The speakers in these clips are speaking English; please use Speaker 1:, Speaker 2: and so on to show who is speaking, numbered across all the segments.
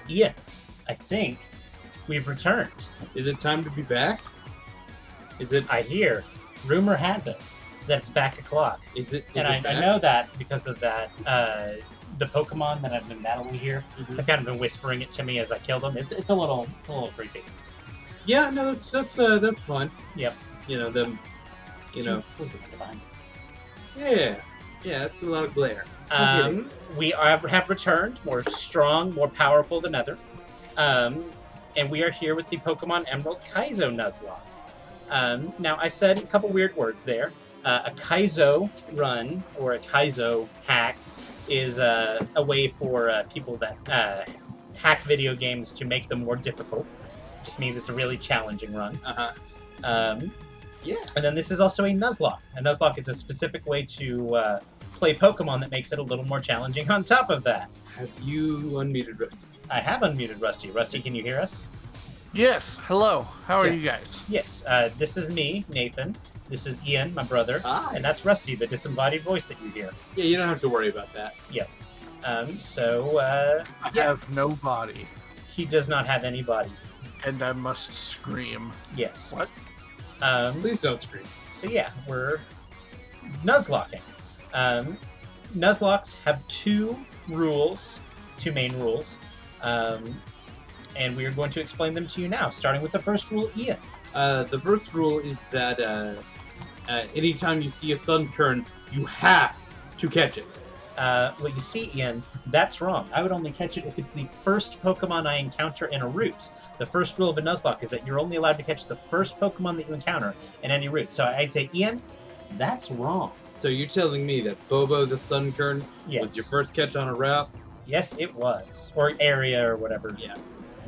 Speaker 1: Ian, I think we've returned.
Speaker 2: Is it time to be back? Is it?
Speaker 1: I hear, rumor has it, that it's back o'clock.
Speaker 2: Is it?
Speaker 1: And I know that because of that, the Pokemon that I've been battling here, have kind of been whispering it to me as I kill them. It's a little creepy.
Speaker 2: Yeah, no, that's fun.
Speaker 1: Yep.
Speaker 2: You know them. You know.
Speaker 1: Who's behind us?
Speaker 2: Yeah, it's a lot of glare.
Speaker 1: We have returned, more strong, more powerful than ever. And we are here with the Pokemon Emerald Kaizo Nuzlocke. Now, I said a couple weird words there. A Kaizo run, or a Kaizo hack, is a way for people that hack video games to make them more difficult. It just means it's a really challenging run.
Speaker 2: Yeah.
Speaker 1: And then this is also a Nuzlocke. A Nuzlocke is a specific way to play Pokemon that makes it a little more challenging on top of that.
Speaker 2: Have you unmuted Rusty?
Speaker 1: I have unmuted Rusty. Rusty, can you hear us?
Speaker 3: Yes. Hello. How are you guys?
Speaker 1: Yes. This is me, Nathan. This is Ian, my brother.
Speaker 2: Hi.
Speaker 1: And that's Rusty, the disembodied voice that you hear.
Speaker 2: Yeah, you don't have to worry about that.
Speaker 1: Yeah.
Speaker 3: I have no body.
Speaker 1: He does not have any body.
Speaker 3: And I must scream.
Speaker 1: Yes.
Speaker 3: What?
Speaker 2: Please don't scream.
Speaker 1: So yeah, we're Nuzlocking. Nuzlocks have two main rules. And we are going to explain them to you now, starting with the first rule, Ian.
Speaker 2: The first rule is that anytime you see a Sunkern, you have to catch it.
Speaker 1: Well, you see, Ian, that's wrong. I would only catch it if it's the first Pokemon I encounter in a route. The first rule of a Nuzlocke is that you're only allowed to catch the first Pokemon that you encounter in any route. So I'd say, Ian, that's wrong.
Speaker 2: So you're telling me that Bobo the Sunkern was your first catch on a route?
Speaker 1: Yes, it was. Or area or whatever.
Speaker 2: Yeah.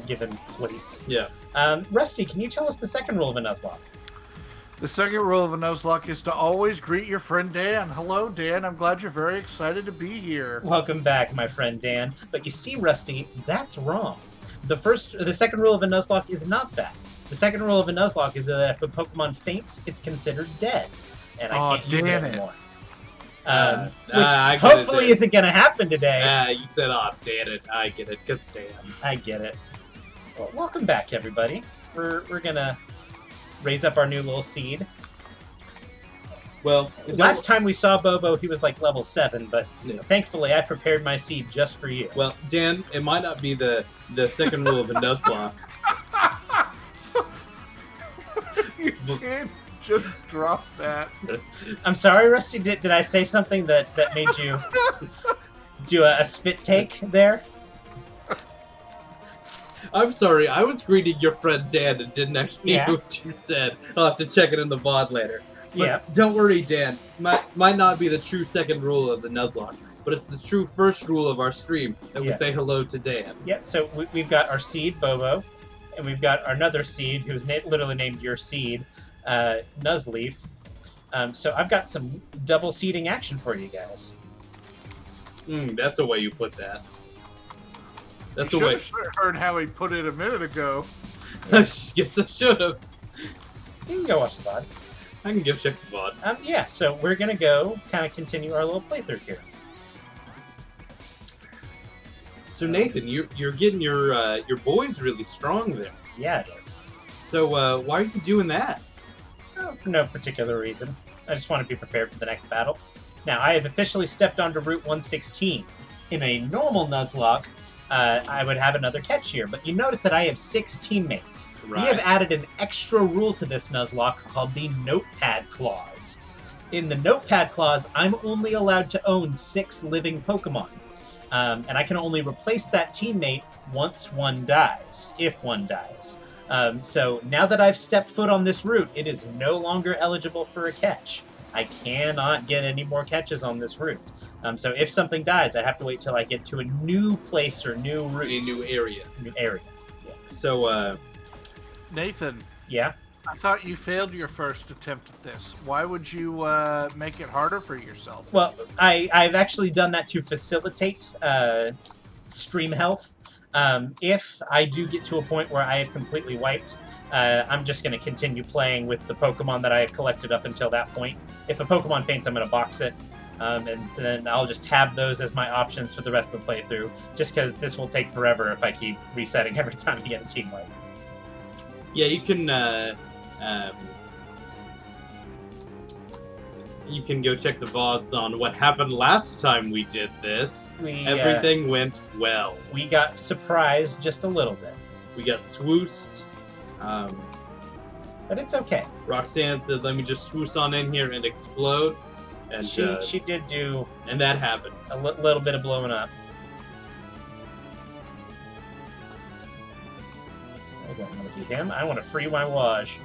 Speaker 1: Given place.
Speaker 2: Yeah.
Speaker 1: Rusty, can you tell us the second rule of a Nuzlocke?
Speaker 3: The second rule of a Nuzlocke is to always greet your friend Dan. Hello, Dan. I'm glad you're very excited to be here.
Speaker 1: Welcome back, my friend Dan. But you see, Rusty, that's wrong. The second rule of a Nuzlocke is not that. The second rule of a Nuzlocke is that if a Pokemon faints, it's considered dead. And I can't use it anymore. Which hopefully isn't going to happen today.
Speaker 2: You said, oh, damn it. I get it, because damn.
Speaker 1: I get it. Well, welcome back, everybody. We're going to raise up our new little seed.
Speaker 2: Well,
Speaker 1: last time we saw Bobo, he was like level 7, but thankfully I prepared my seed just for you.
Speaker 2: Well, Dan, it might not be the second rule of a Nuzlocke.
Speaker 3: You can't just drop that.
Speaker 1: I'm sorry, Rusty. Did I say something that made you do a spit take there?
Speaker 2: I'm sorry, I was greeting your friend Dan and didn't actually hear what you said. I'll have to check it in the VOD later. But don't worry, Dan. Might not be the true second rule of the Nuzlocke, but it's the true first rule of our stream that we say hello to Dan.
Speaker 1: Yep, so we've got our seed, Bobo, and we've got another seed who's literally named your seed, Nuzleaf. So I've got some double seeding action for you guys.
Speaker 2: That's a way you put that. That's
Speaker 3: you
Speaker 2: a way.
Speaker 3: Should have heard how he put it a minute ago.
Speaker 2: Yes, I should have.
Speaker 1: You can go watch the VOD.
Speaker 2: I can go check the VOD.
Speaker 1: So we're gonna go kind of continue our little playthrough here.
Speaker 2: So Nathan, you're getting your boys really strong there.
Speaker 1: Yeah, it is.
Speaker 2: So why are you doing that?
Speaker 1: Oh, for no particular reason. I just want to be prepared for the next battle. Now, I have officially stepped onto Route 116. In a normal Nuzlocke, I would have another catch here, but you notice that I have 6 teammates.
Speaker 2: Right.
Speaker 1: We have added an extra rule to this Nuzlocke called the Notepad Clause. In the Notepad Clause, I'm only allowed to own 6 living Pokemon. And I can only replace that teammate once one dies, if one dies. So now that I've stepped foot on this route, it is no longer eligible for a catch. I cannot get any more catches on this route. So if something dies, I have to wait till I get to a new place or new route.
Speaker 2: A new area.
Speaker 1: New area. Yeah.
Speaker 2: So,
Speaker 3: Nathan.
Speaker 1: Yeah?
Speaker 3: I thought you failed your first attempt at this. Why would you make it harder for yourself?
Speaker 1: Well, I've actually done that to facilitate stream health. If I do get to a point where I have completely wiped, I'm just going to continue playing with the Pokemon that I have collected up until that point. If a Pokemon faints, I'm going to box it. And then I'll just have those as my options for the rest of the playthrough, just because this will take forever if I keep resetting every time you get a team wipe.
Speaker 2: Yeah, you can go check the VODs on what happened last time we did this. Everything went well.
Speaker 1: We got surprised just a little bit.
Speaker 2: We got swoosed.
Speaker 1: But it's okay.
Speaker 2: Roxanne said, let me just swoosh on in here and explode. And
Speaker 1: she did do...
Speaker 2: And that happened.
Speaker 1: A little bit of blowing up. I don't want to be him. I want to free my Waj.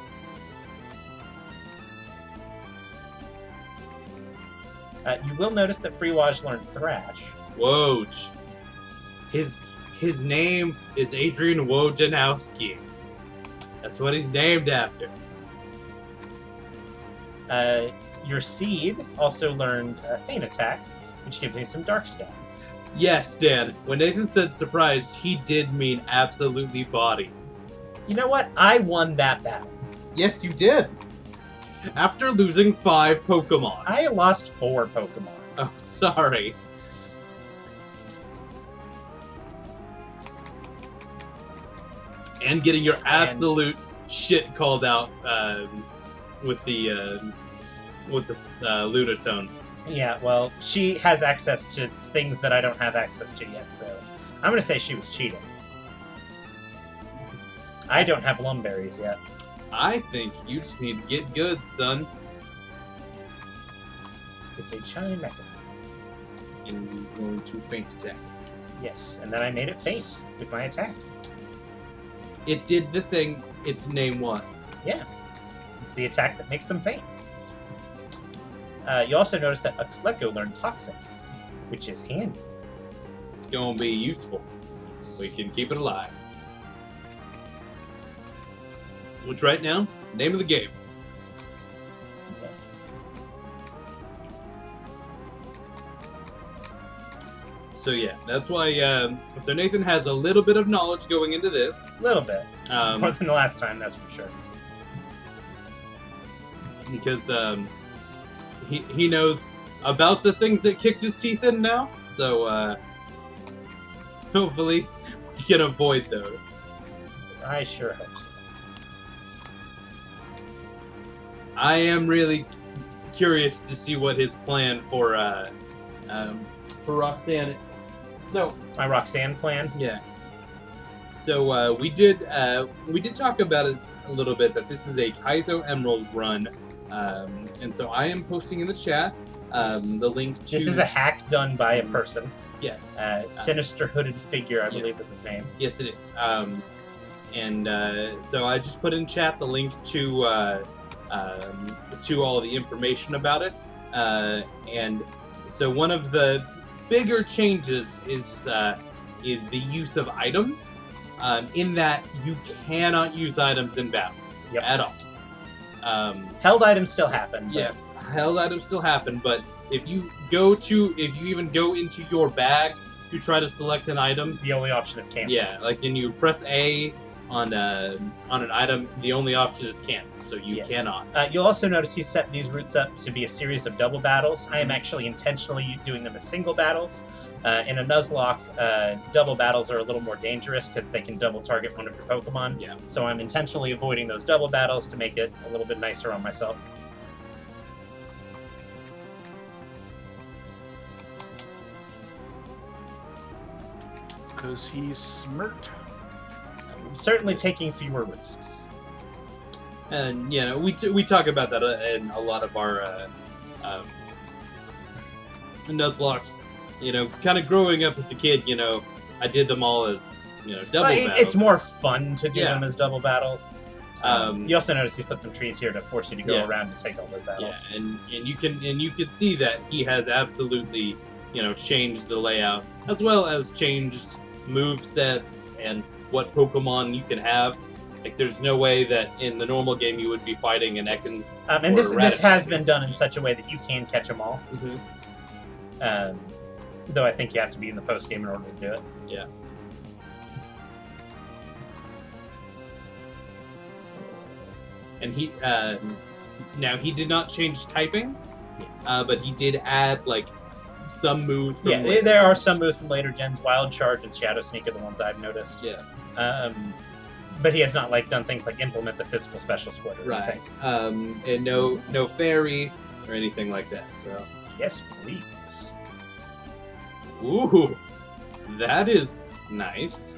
Speaker 1: You will notice that Free Waj learned Thrash.
Speaker 2: Woj. His name is Adrian Wojnarowski. That's what he's named after.
Speaker 1: Your Seed also learned Feint Attack, which gives me some Dark Stab.
Speaker 2: Yes, Dan. When Nathan said surprised, he did mean absolutely body.
Speaker 1: You know what? I won that battle.
Speaker 2: Yes, you did. After losing 5 Pokemon.
Speaker 1: I lost 4 Pokemon.
Speaker 2: Oh, sorry. And getting your absolute shit called out with the Lunatone.
Speaker 1: Yeah, well, she has access to things that I don't have access to yet, so I'm going to say she was cheating. I don't have Lumberries yet.
Speaker 2: I think you just need to get good, son.
Speaker 1: It's a Chime Mecha.
Speaker 2: And you're going to Feint Attack.
Speaker 1: Yes, and then I made it faint with my attack.
Speaker 2: It did the thing its name was.
Speaker 1: Yeah. It's the attack that makes them faint. You also notice that Uxleco learned Toxic, which is handy.
Speaker 2: It's going to be useful.
Speaker 1: Yes.
Speaker 2: We can keep it alive. Which right now, name of the game.
Speaker 1: Okay.
Speaker 2: So yeah, that's why. So Nathan has a little bit of knowledge going into this.
Speaker 1: A little bit. More than the last time, that's for sure.
Speaker 2: Because he knows about the things that kicked his teeth in now. So hopefully we can avoid those.
Speaker 1: I sure hope so.
Speaker 2: I am really curious to see what his plan for Roxanne is. So
Speaker 1: my Roxanne plan.
Speaker 2: Yeah. So we did talk about it a little bit, that this is a Kaizo Emerald run, and so I am posting in the chat the link to.
Speaker 1: This is a hack done by a person.
Speaker 2: Yes.
Speaker 1: Sinister hooded figure, I believe
Speaker 2: yes.
Speaker 1: is his name.
Speaker 2: Yes, it is. So I just put in chat the link to all the information about it, and so one of the bigger changes is the use of items, in that you cannot use items in battle at all.
Speaker 1: Held items still happen.
Speaker 2: Yes, held items still happen, but if you even go into your bag to try to select an item,
Speaker 1: the only option is cancel.
Speaker 2: Yeah, like when you press A on an item, the only option is cancel, so you cannot.
Speaker 1: You'll also notice he set these routes up to be a series of double battles. I am actually intentionally doing them as single battles. In a Nuzlocke, double battles are a little more dangerous because they can double target one of your Pokemon.
Speaker 2: Yeah.
Speaker 1: So I'm intentionally avoiding those double battles to make it a little bit nicer on myself.
Speaker 3: Because he's smart.
Speaker 1: I'm certainly taking fewer risks.
Speaker 2: And we talk about that in a lot of our Nuzlocks. Kind of growing up as a kid, I did them all as double battles.
Speaker 1: It's more fun to do them as double battles. You also notice he's put some trees here to force you to go around to take all those battles.
Speaker 2: Yeah, and you can see that he has absolutely changed the layout, as well as changed move sets and what Pokemon you can have. Like, there's no way that in the normal game you would be fighting an Ekans.
Speaker 1: And this has been done in such a way that you can catch them all.
Speaker 2: Mm-hmm.
Speaker 1: Though I think you have to be in the post game in order to do it.
Speaker 2: Yeah. And he now he did not change typings.
Speaker 1: Yes.
Speaker 2: But he did add like some moves. From
Speaker 1: There are some moves from later gens. Wild Charge and Shadow Sneak are the ones I've noticed.
Speaker 2: Yeah.
Speaker 1: But he has not like done things like implement the physical special split or anything.
Speaker 2: And no fairy or anything like that. So.
Speaker 1: Yes, please.
Speaker 2: Ooh, that is nice.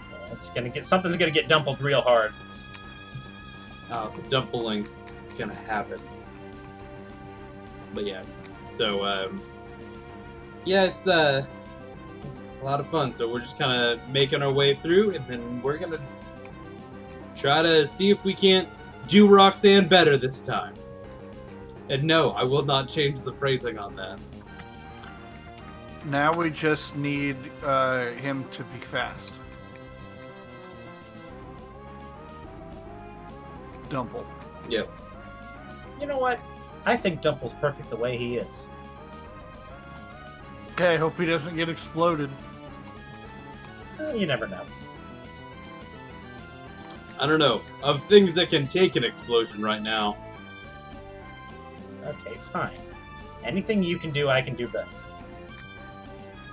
Speaker 1: Something's gonna get dumpled real hard.
Speaker 2: Oh, the dumpling is gonna happen. But yeah, so yeah, it's a lot of fun. So we're just kind of making our way through, and then we're gonna try to see if we can't do Roxanne better this time. And no, I will not change the phrasing on that.
Speaker 3: Now we just need him to be fast. Dumple.
Speaker 2: Yep.
Speaker 1: You know what? I think Dumple's perfect the way he is.
Speaker 3: Okay, I hope he doesn't get exploded.
Speaker 1: You never know.
Speaker 2: I don't know. Of things that can take an explosion right now.
Speaker 1: Okay, fine. Anything you can do, I can do better.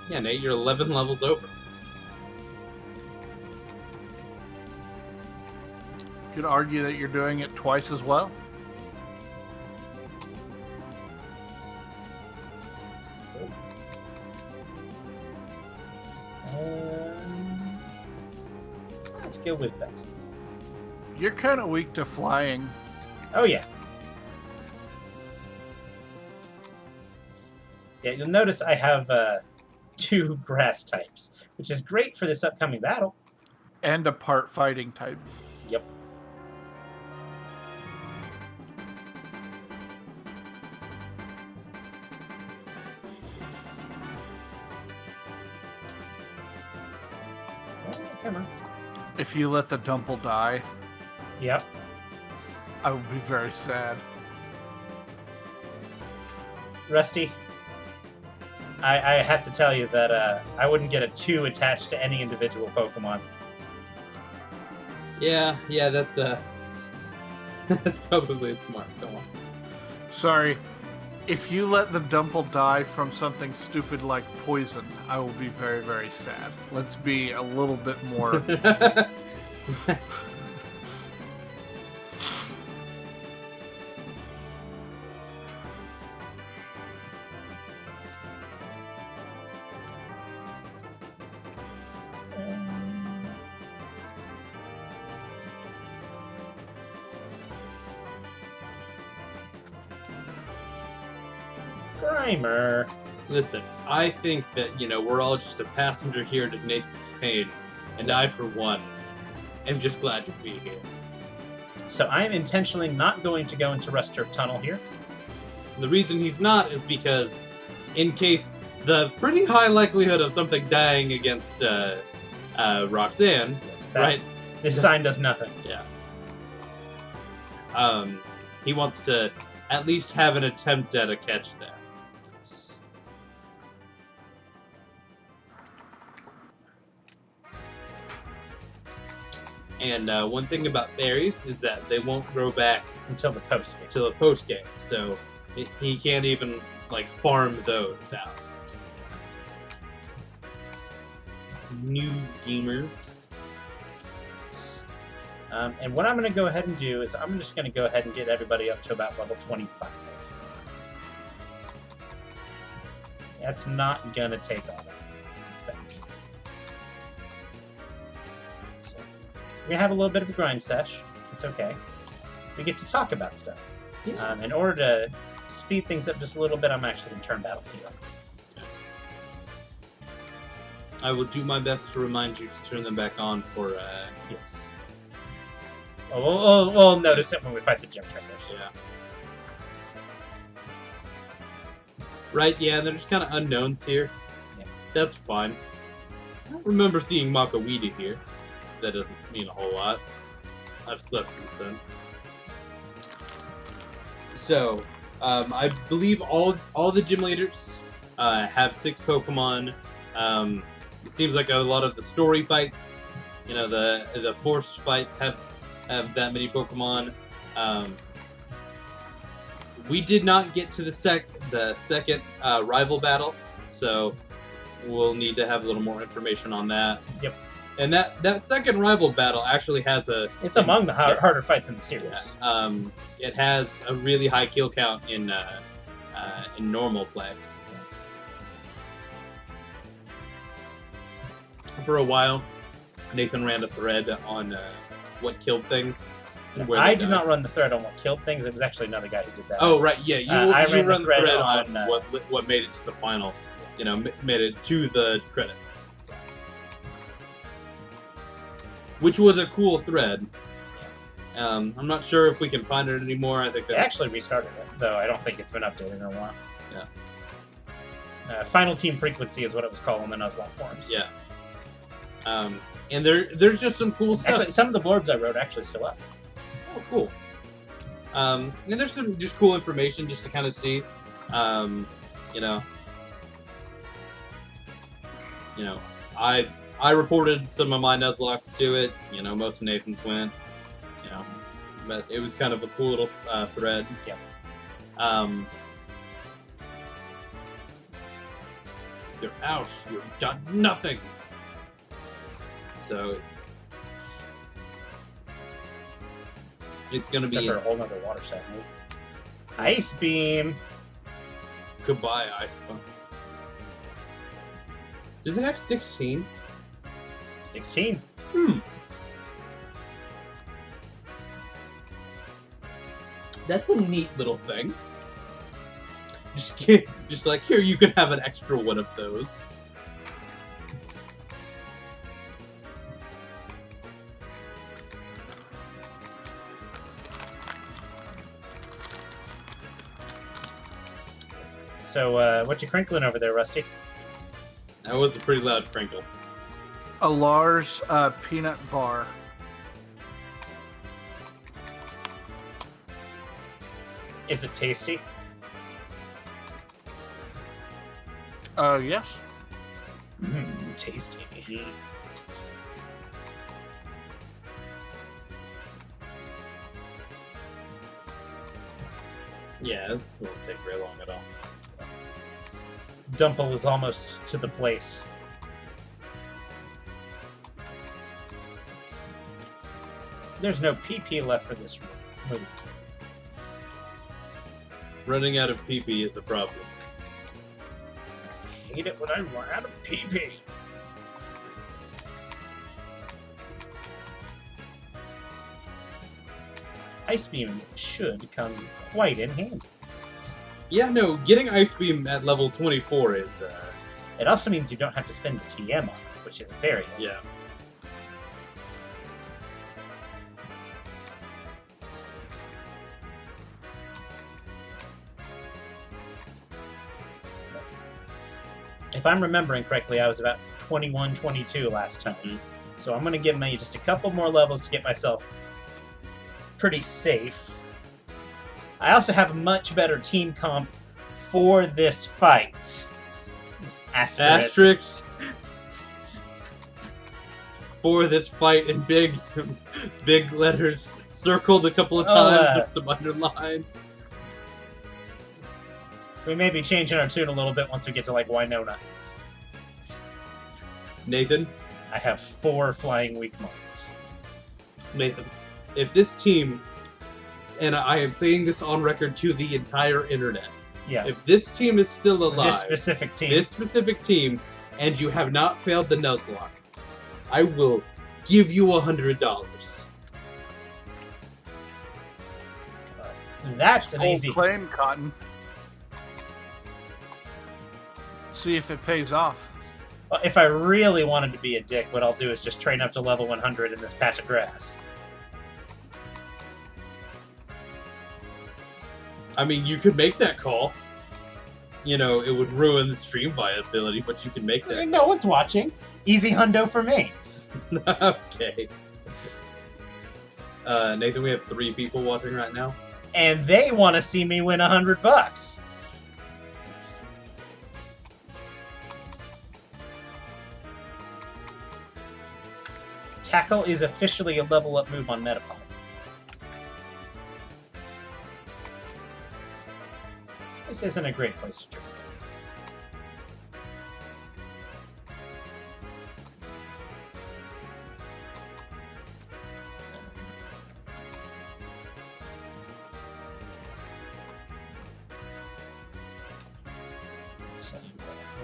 Speaker 2: Yeah, Nate, you're 11 levels over.
Speaker 3: You could argue that you're doing it twice as well.
Speaker 1: Let's go with that.
Speaker 3: You're kind of weak to flying.
Speaker 1: Oh, yeah. Yeah, you'll notice I have 2 grass types, which is great for this upcoming battle.
Speaker 3: And a part fighting type.
Speaker 1: Yep. Oh, come on.
Speaker 3: If you let the Dumple die,
Speaker 1: Yep.
Speaker 3: I would be very sad.
Speaker 1: Rusty, I have to tell you that I wouldn't get a 2 attached to any individual Pokemon.
Speaker 2: Yeah, that's that's probably smart. Come on.
Speaker 3: Sorry, if you let the Dumple die from something stupid like poison, I will be very, very sad. Let's be a little bit more...
Speaker 1: Grimer.
Speaker 2: Listen, I think that, we're all just a passenger here to Nathan's pain, and I, for one, am just glad to be here.
Speaker 1: So I am intentionally not going to go into Rust Earth Tunnel here.
Speaker 2: The reason he's not is because, in case the pretty high likelihood of something dying against Roxanne,
Speaker 1: Yes,
Speaker 2: right?
Speaker 1: This sign does nothing.
Speaker 2: Yeah. He wants to at least have an attempt at a catch there. And one thing about berries is that they won't grow back
Speaker 1: Until the post game.
Speaker 2: till the post game, so he can't even farm those out. New gamer.
Speaker 1: And what I'm going to go ahead and do is I'm just going to go ahead and get everybody up to about level 25. That's not going to take all that, I think. So, we're going to have a little bit of a grind sesh. It's okay. We get to talk about stuff. In order to speed things up just a little bit, I'm actually going to turn Battle Seed on.
Speaker 2: I will do my best to remind you to turn them back on for,
Speaker 1: Yes. We'll notice it when we fight the gym trainers.
Speaker 2: Yeah. Right, yeah, they're just kind of unknowns here.
Speaker 1: Yeah.
Speaker 2: That's fine. I don't remember seeing Makawita here. That doesn't mean a whole lot. I've slept since then. So, I believe all the gym leaders have 6 Pokemon. It seems like a lot of the story fights, the forced fights have that many Pokemon. We did not get to second rival battle, so we'll need to have a little more information on that.
Speaker 1: Yep.
Speaker 2: And that second rival battle actually has a...
Speaker 1: It's among the harder fights in the series.
Speaker 2: Yeah, it has a really high kill count in normal play. For a while, Nathan ran a thread on what killed things. And where
Speaker 1: I
Speaker 2: they
Speaker 1: did
Speaker 2: died.
Speaker 1: not run the thread on what killed things. It was actually another guy who did that.
Speaker 2: Oh, right, yeah.
Speaker 1: I
Speaker 2: you
Speaker 1: ran
Speaker 2: run
Speaker 1: the thread
Speaker 2: on
Speaker 1: on,
Speaker 2: what made it to the final. Made it to the credits. Which was a cool thread. I'm not sure if we can find it anymore. I think
Speaker 1: They
Speaker 2: that's...
Speaker 1: actually restarted it, though I don't think it's been updated in a while.
Speaker 2: Yeah.
Speaker 1: Final Team Frequency is what it was called on the Nuzlocke forums.
Speaker 2: Yeah. And there's just some cool stuff.
Speaker 1: Actually, some of the blurbs I wrote are actually still up.
Speaker 2: Oh, cool. And there's some just cool information just to kind of see. I reported some of my Nuzlocks to it. Most of Nathan's went. But it was kind of a cool little thread.
Speaker 1: Yep.
Speaker 2: You're out. You've got nothing. So it's gonna be
Speaker 1: Except for a whole nother water set move. Ice Beam.
Speaker 2: goodbye, Ice Beam. Does it have 16?
Speaker 1: 16.
Speaker 2: That's a neat little thing. Just like, here, you can have an extra one of those.
Speaker 1: So, what you crinkling over there, Rusty?
Speaker 2: That was a pretty loud crinkle.
Speaker 3: A Lars peanut bar.
Speaker 1: Is it tasty?
Speaker 3: Yes.
Speaker 1: Tasty.
Speaker 2: Yeah, this won't take very long at all.
Speaker 1: Dumple is almost to the place. There's no PP left for this move.
Speaker 2: Running out of PP is a problem.
Speaker 1: I hate it when I run out of PP. Ice Beam should come quite in handy.
Speaker 2: Yeah, no, getting Ice Beam at level 24 is,
Speaker 1: It also means you don't have to spend the TM on it, which is very helpful.
Speaker 2: yeah.
Speaker 1: If I'm remembering correctly, I was about 21, 22 last time. So I'm going to give me just a couple more levels to get myself pretty safe. I also have a much better team comp for this fight.
Speaker 2: Asterisks for this fight in big letters, circled a couple of times with some underlines.
Speaker 1: We may be changing our tune a little bit once we get to, like, Winona.
Speaker 2: Nathan,
Speaker 1: I have 4 flying weak moments.
Speaker 2: Nathan, if this team, and I am saying this on record to the entire internet,
Speaker 1: Yeah.
Speaker 2: if this team is still alive,
Speaker 1: This specific team,
Speaker 2: and you have not failed the Nuzlocke, I will give you $100.
Speaker 1: That's an
Speaker 3: Old
Speaker 1: easy
Speaker 3: claim, Cotton. See if it pays off.
Speaker 1: Well, if I really wanted to be a dick, what I'll do is just train up to level 100 in this patch of grass.
Speaker 2: I mean, you could make that call. You know, it would ruin the stream viability, but you can make that.
Speaker 1: No one's watching. Easy hundo for me.
Speaker 2: Okay. Nathan, we have 3 people watching right now.
Speaker 1: And they want to see me win $100. Tackle is officially a level up move on Metapod. This isn't a great place to drink.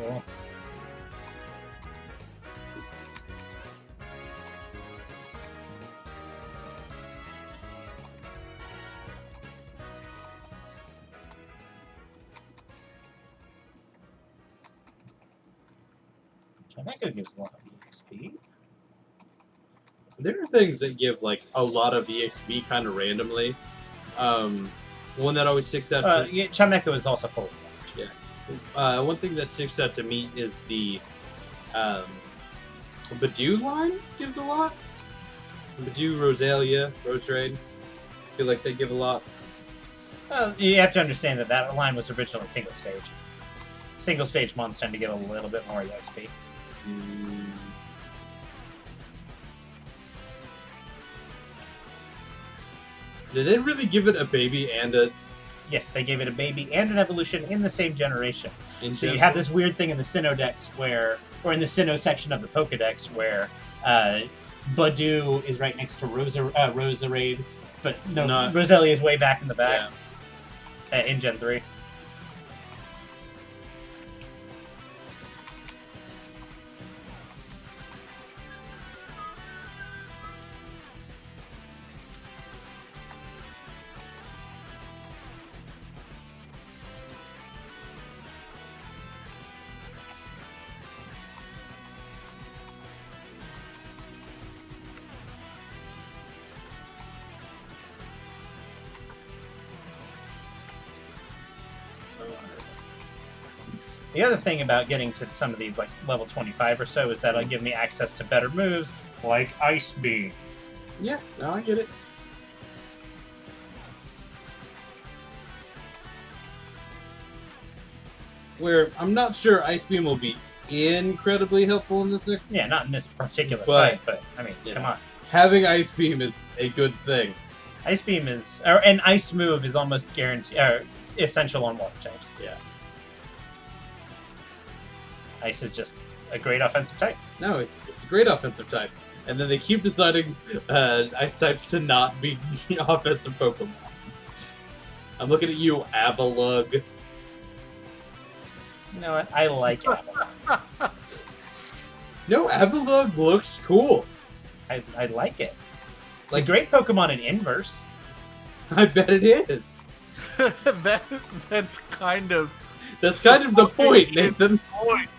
Speaker 1: Cool. That gives a lot of EXP.
Speaker 2: There are things that give like a lot of EXP kind of randomly. One that always sticks out to
Speaker 1: yeah, Chameko is also full of damage.
Speaker 2: Yeah. One thing that sticks out to me is the Badu line gives a lot. Badu, Rosalia, Roserade. I feel like they give a lot.
Speaker 1: Well, you have to understand that that line was originally single stage. Single stage mons tend to get a little bit more EXP.
Speaker 2: Did they really give it a baby and a...
Speaker 1: Yes, they gave it a baby and an evolution in the same generation. So you
Speaker 2: Gen
Speaker 1: have this weird thing in the Sinnoh Dex where, or in the Sinnoh section of the Pokedex where Badu is right next to Roserade, but no, Roselia is way back in the back in Gen 3. The other thing about getting to some of these, like level 25 or so, is that it'll give me access to better moves, like Ice Beam.
Speaker 2: Yeah, no, I get it. Where I'm not sure Ice Beam will be incredibly helpful in this next...
Speaker 1: Yeah, not in this particular fight, but, I mean, come on.
Speaker 2: Having Ice Beam is a good thing.
Speaker 1: Ice Beam is... Or an Ice move is almost guaranteed... essential on water types.
Speaker 2: Yeah.
Speaker 1: Ice is just a great offensive type.
Speaker 2: No, it's a great offensive type. And then they keep deciding ice types to not be offensive Pokemon. I'm looking at you, Avalugg.
Speaker 1: You know what? I like Avalugg.
Speaker 2: No, Avalugg looks cool.
Speaker 1: I like it. It's a great Pokemon in Inverse.
Speaker 2: I bet it is.
Speaker 3: That's kind of...
Speaker 2: That's kind of the point, Nathan.
Speaker 3: Point.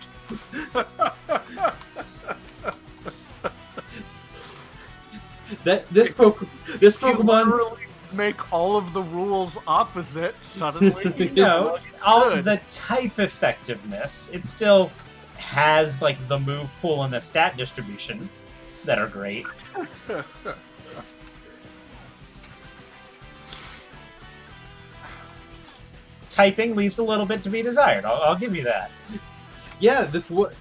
Speaker 2: This Pokemon
Speaker 3: literally make all of the rules opposite suddenly.
Speaker 1: No, all the type effectiveness. It still has like the move pool and the stat distribution that are great. Typing leaves a little bit to be desired. I'll give you that.
Speaker 2: Yeah, this one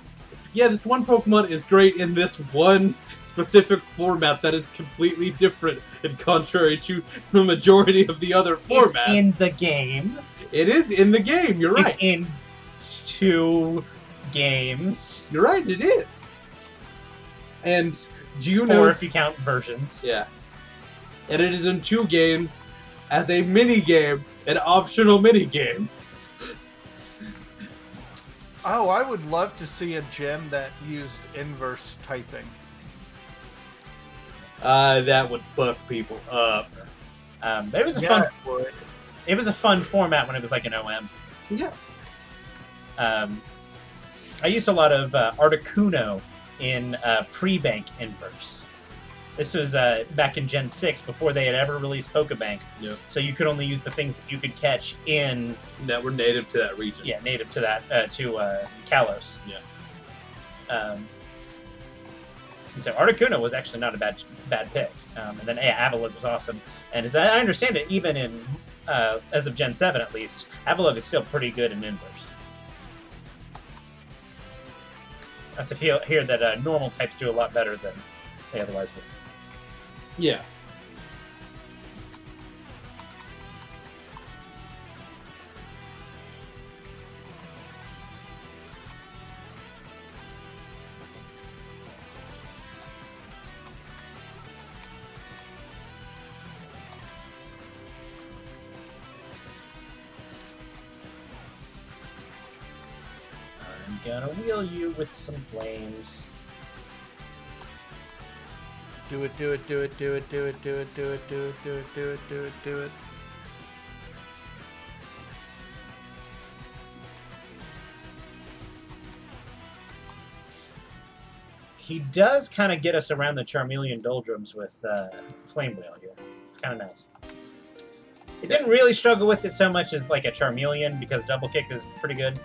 Speaker 2: Pokemon is great in this one specific format that is completely different and contrary to the majority of the other formats.
Speaker 1: It's in the game.
Speaker 2: It is in the game, you're right.
Speaker 1: It's in 2 games.
Speaker 2: You're right, it is. And do you know...
Speaker 1: 4 if you count versions.
Speaker 2: Yeah. And it is in 2 games as a mini-game, an optional mini-game.
Speaker 3: Oh, I would love to see a gem that used inverse typing.
Speaker 2: That would fuck people up.
Speaker 1: It was a fun. It was a fun format when it was like an OM.
Speaker 2: Yeah.
Speaker 1: I used a lot of Articuno in pre-bank Inverse. This was back in Gen 6 before they had ever released Pokebank.
Speaker 2: Yep. So
Speaker 1: you could only use the things that you could catch in...
Speaker 2: That were native to that region.
Speaker 1: Yeah, native to that, to Kalos.
Speaker 2: Yeah.
Speaker 1: And so Articuno was actually not a bad pick. And then Avalugg was awesome. And as I understand it, even in as of Gen 7 at least, Avalugg is still pretty good in Inverse. I also hear that normal types do a lot better than they otherwise would.
Speaker 2: Yeah.
Speaker 1: I'm gonna wheel you with some flames.
Speaker 3: Do it, do it, do it, do it, do it, do it, do it, do it, do it, do it, do it, do it.
Speaker 1: He does kind of get us around the Charmeleon Doldrums with Flame Wheel here. It's kind of nice. It didn't really struggle with it so much as like a Charmeleon because Double Kick is pretty good.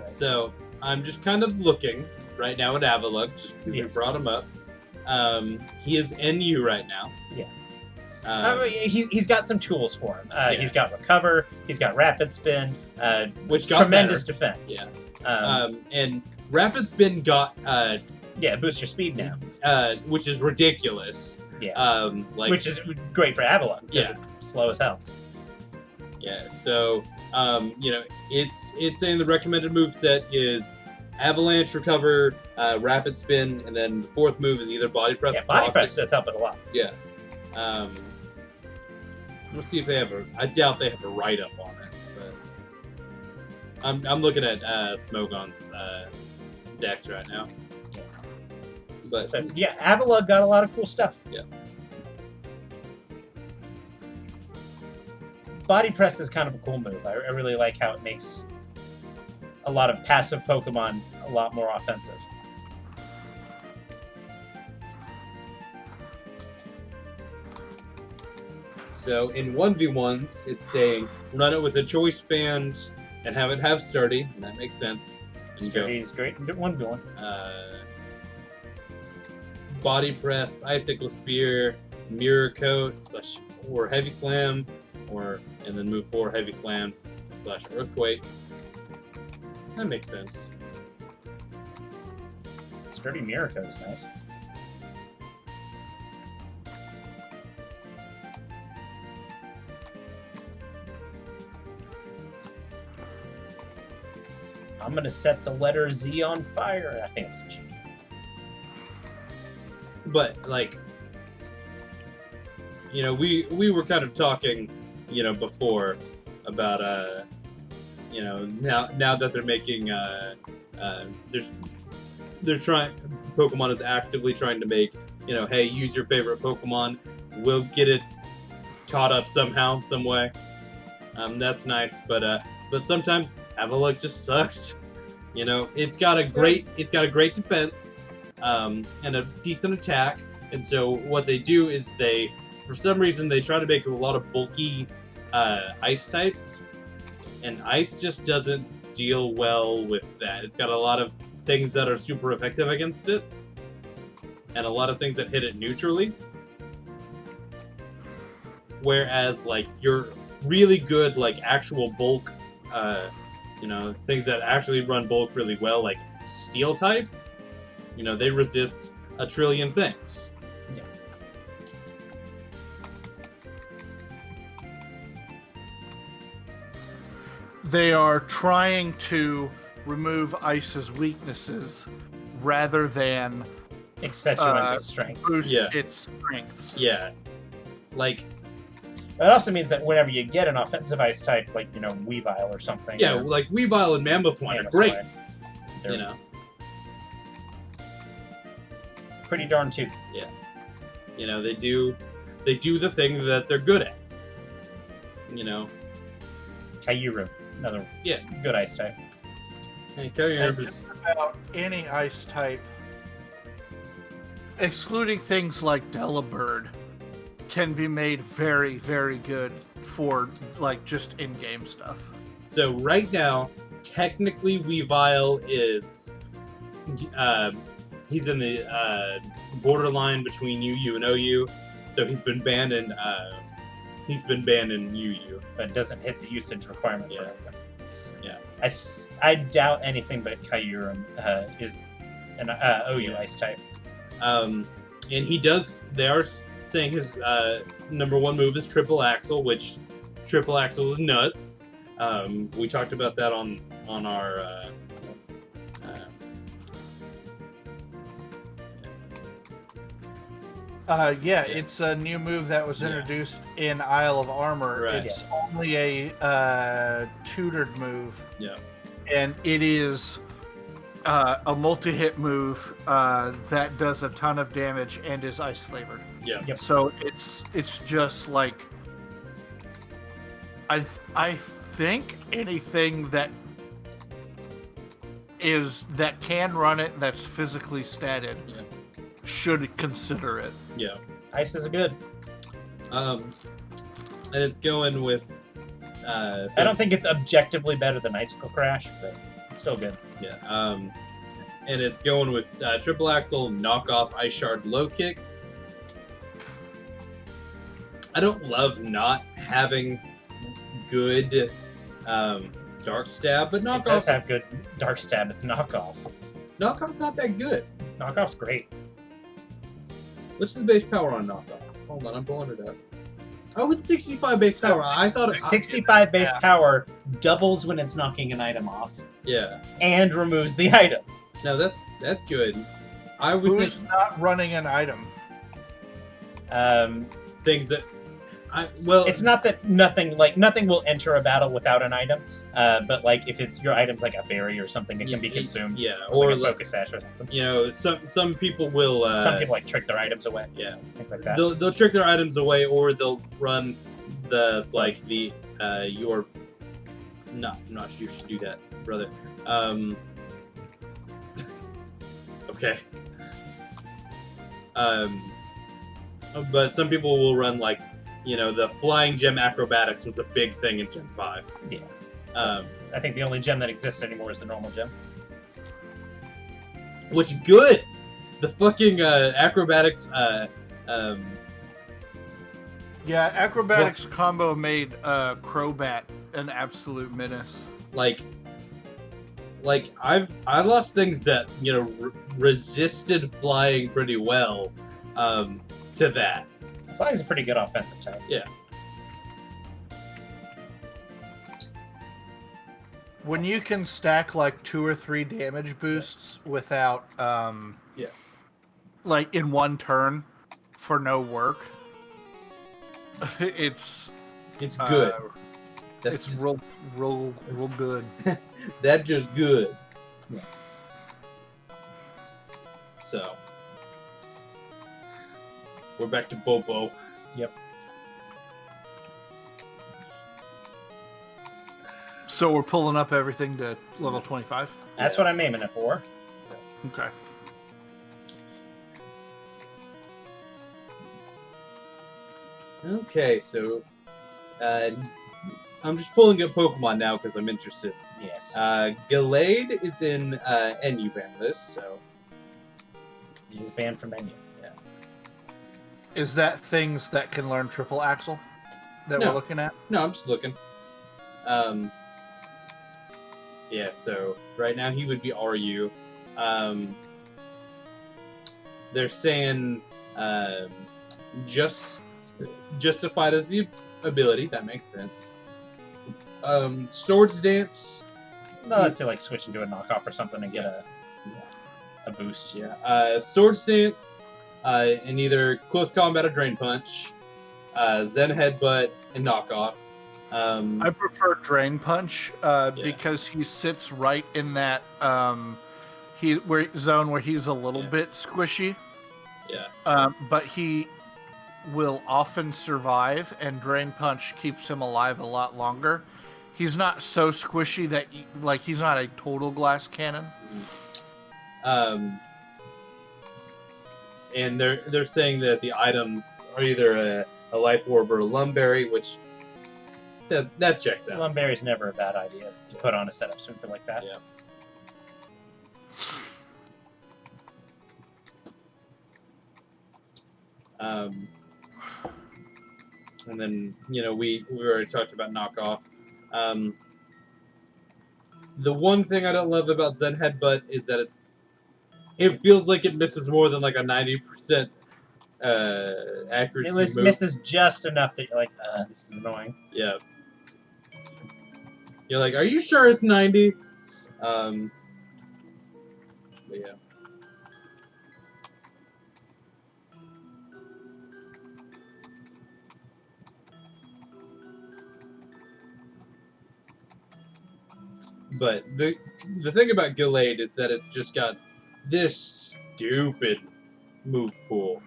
Speaker 2: So I'm just kind of looking right now at Avalugg, just because we brought him up. He is NU right now.
Speaker 1: Yeah. He's got some tools for him. He's got Recover, he's got Rapid Spin,
Speaker 2: which got
Speaker 1: tremendous
Speaker 2: better.
Speaker 1: defense.
Speaker 2: Yeah. And Rapid Spin got
Speaker 1: boost your speed now.
Speaker 2: which is ridiculous.
Speaker 1: Yeah. Which is great for Avalugg because it's slow as hell.
Speaker 2: Yeah. So it's saying the recommended move set is Avalanche, Recover, Rapid Spin, and then the fourth move is either Body Press.
Speaker 1: Yeah, Body Press does help it a lot.
Speaker 2: Yeah. Let's see if they have I doubt they have a write-up on it, but I'm looking at Smogon's decks right now. But
Speaker 1: so, Avalugg got a lot of cool stuff.
Speaker 2: Yeah.
Speaker 1: Body Press is kind of a cool move. I really like how it makes a lot of passive Pokemon a lot more offensive.
Speaker 2: So in 1v1s, it's saying run it with a Choice Band and have it have Sturdy, and that makes sense.
Speaker 1: Sturdy's great. One going.
Speaker 2: Body Press, Icicle Spear, Mirror Coat / or Heavy Slam, and then move 4 Heavy Slams / Earthquake. That makes sense.
Speaker 1: Sturdy Mirror Coat is nice. I'm gonna set the letter Z on fire. I think it's cheap.
Speaker 2: But like, we were kind of talking, before about now that they're making they're trying. Pokemon is actively trying to make hey, use your favorite Pokemon. We'll get it caught up somehow, some way. That's nice, but sometimes Avalugg just sucks. It's got a great defense and a decent attack, and so what they do is for some reason they try to make a lot of bulky ice types, and ice just doesn't deal well with that. It's got a lot of things that are super effective against it, and a lot of things that hit it neutrally. Whereas like your really good like actual bulk things that actually run bulk really well, like steel types, they resist a trillion things.
Speaker 1: Yeah.
Speaker 3: They are trying to remove Ice's weaknesses rather than
Speaker 1: its strengths.
Speaker 3: Boost its strengths.
Speaker 2: Yeah. Like,
Speaker 1: that also means that whenever you get an offensive ice type, like, Weavile or something.
Speaker 2: Yeah, like Weavile and Mammothwine are great.
Speaker 1: They're pretty darn too.
Speaker 2: Yeah. They do the thing that they're good at.
Speaker 1: Kyurem, another good ice type.
Speaker 2: Hey, Kyurem is
Speaker 3: just about any ice type, excluding things like Delibird, can be made very, very good for like just in-game stuff.
Speaker 2: So right now, technically Weavile is he's in the borderline between UU and OU, so he's been banned in UU,
Speaker 1: but doesn't hit the usage requirement for everyone.
Speaker 2: Yeah.
Speaker 1: I doubt anything but Kyurem is an OU ice type.
Speaker 2: And they are saying his #1 move is Triple Axle, which Triple Axle is nuts. We talked about that on our
Speaker 3: it's a new move that was introduced in Isle of Armor.
Speaker 2: Right.
Speaker 3: It's only a tutored move.
Speaker 2: Yeah.
Speaker 3: and it is a multi-hit move that does a ton of damage and is ice flavored.
Speaker 2: Yeah.
Speaker 1: Yep.
Speaker 3: So it's just like I think anything that can run it that's physically statted should consider it.
Speaker 2: Yeah.
Speaker 1: Ice is good.
Speaker 2: And it's going with. So
Speaker 1: I don't think it's objectively better than Icicle Crash, but it's still good.
Speaker 2: Yeah. And it's going with triple axle, knockoff, ice shard, low kick. I don't love not having good dark stab, but knockoff
Speaker 1: It does have good Dark Stab. It's knockoff.
Speaker 2: knockoff's not that good.
Speaker 1: Knockoff's great.
Speaker 2: What's the base power on knockoff? Hold on, I'm pulling it up. Oh, it's 65 base power. I thought it
Speaker 1: 65 base power doubles when it's knocking an item off.
Speaker 2: Yeah.
Speaker 1: And removes the item.
Speaker 2: No, that's good. I was
Speaker 3: Who's
Speaker 2: thinking
Speaker 3: not running an item?
Speaker 2: things that
Speaker 1: It's not that nothing will enter a battle without an item, but like if it's your item's like a berry or something, it can be consumed.
Speaker 2: Yeah,
Speaker 1: or
Speaker 2: or
Speaker 1: like a focus sash or something.
Speaker 2: you know, some people will.
Speaker 1: Some people like trick their items away.
Speaker 2: Yeah,
Speaker 1: things like that.
Speaker 2: they'll trick their items away, or they'll run your. No, I'm not sure you should do that, brother. Okay. But some people will run like, you know, the flying gem acrobatics was a big thing in Gen 5.
Speaker 1: Yeah. I think the only gem that exists anymore is the normal gem.
Speaker 2: Which good. The fucking acrobatics.
Speaker 3: Yeah, acrobatics combo made Crobat an absolute menace.
Speaker 2: Like I lost things that, you know, resisted flying pretty well to that.
Speaker 1: Flying is a pretty good offensive type.
Speaker 2: Yeah.
Speaker 3: When you can stack like 2 or 3 damage boosts without like in one turn for no work, it's
Speaker 2: good.
Speaker 3: It's
Speaker 2: just,
Speaker 3: real good.
Speaker 2: That's just good.
Speaker 1: Yeah.
Speaker 2: So we're back to Bobo.
Speaker 1: Yep.
Speaker 3: So we're pulling up everything to level 25?
Speaker 1: That's what I'm aiming it for.
Speaker 3: Okay.
Speaker 2: Okay, so I'm just pulling up Pokemon now because I'm interested.
Speaker 1: Yes.
Speaker 2: Gallade is in NU ban list, so
Speaker 1: He's banned from menu.
Speaker 2: yeah.
Speaker 3: Is that things that can learn triple axle that
Speaker 2: No.
Speaker 3: we're looking at?
Speaker 2: No, I'm just looking. Yeah, so right now he would be RU. They're saying justified as the ability. That makes sense. Swords Dance.
Speaker 1: No, let's say like switch into a knockoff or something and get a boost.
Speaker 2: Yeah. Swords Dance. In either close combat or drain punch. Zen Headbutt and knockoff.
Speaker 3: I prefer Drain Punch because he sits right in that zone where he's a little bit squishy.
Speaker 2: Yeah.
Speaker 3: But he will often survive, and Drain Punch keeps him alive a lot longer. He's not so squishy that he's not a total glass cannon.
Speaker 2: And they're saying that the items are either a Life Orb or a Lumberry, which that checks out.
Speaker 1: Lumberry's never a bad idea to put on a setup super like that.
Speaker 2: Yeah. And then, you know, we already talked about knockoff. The one thing I don't love about Zen Headbutt is that it feels like it misses more than like a 90% accuracy.
Speaker 1: It misses just enough that you're like, this is annoying.
Speaker 2: Yeah. You're like, are you sure it's 90? But yeah. But the thing about Gallade is that it's just got this stupid move pool.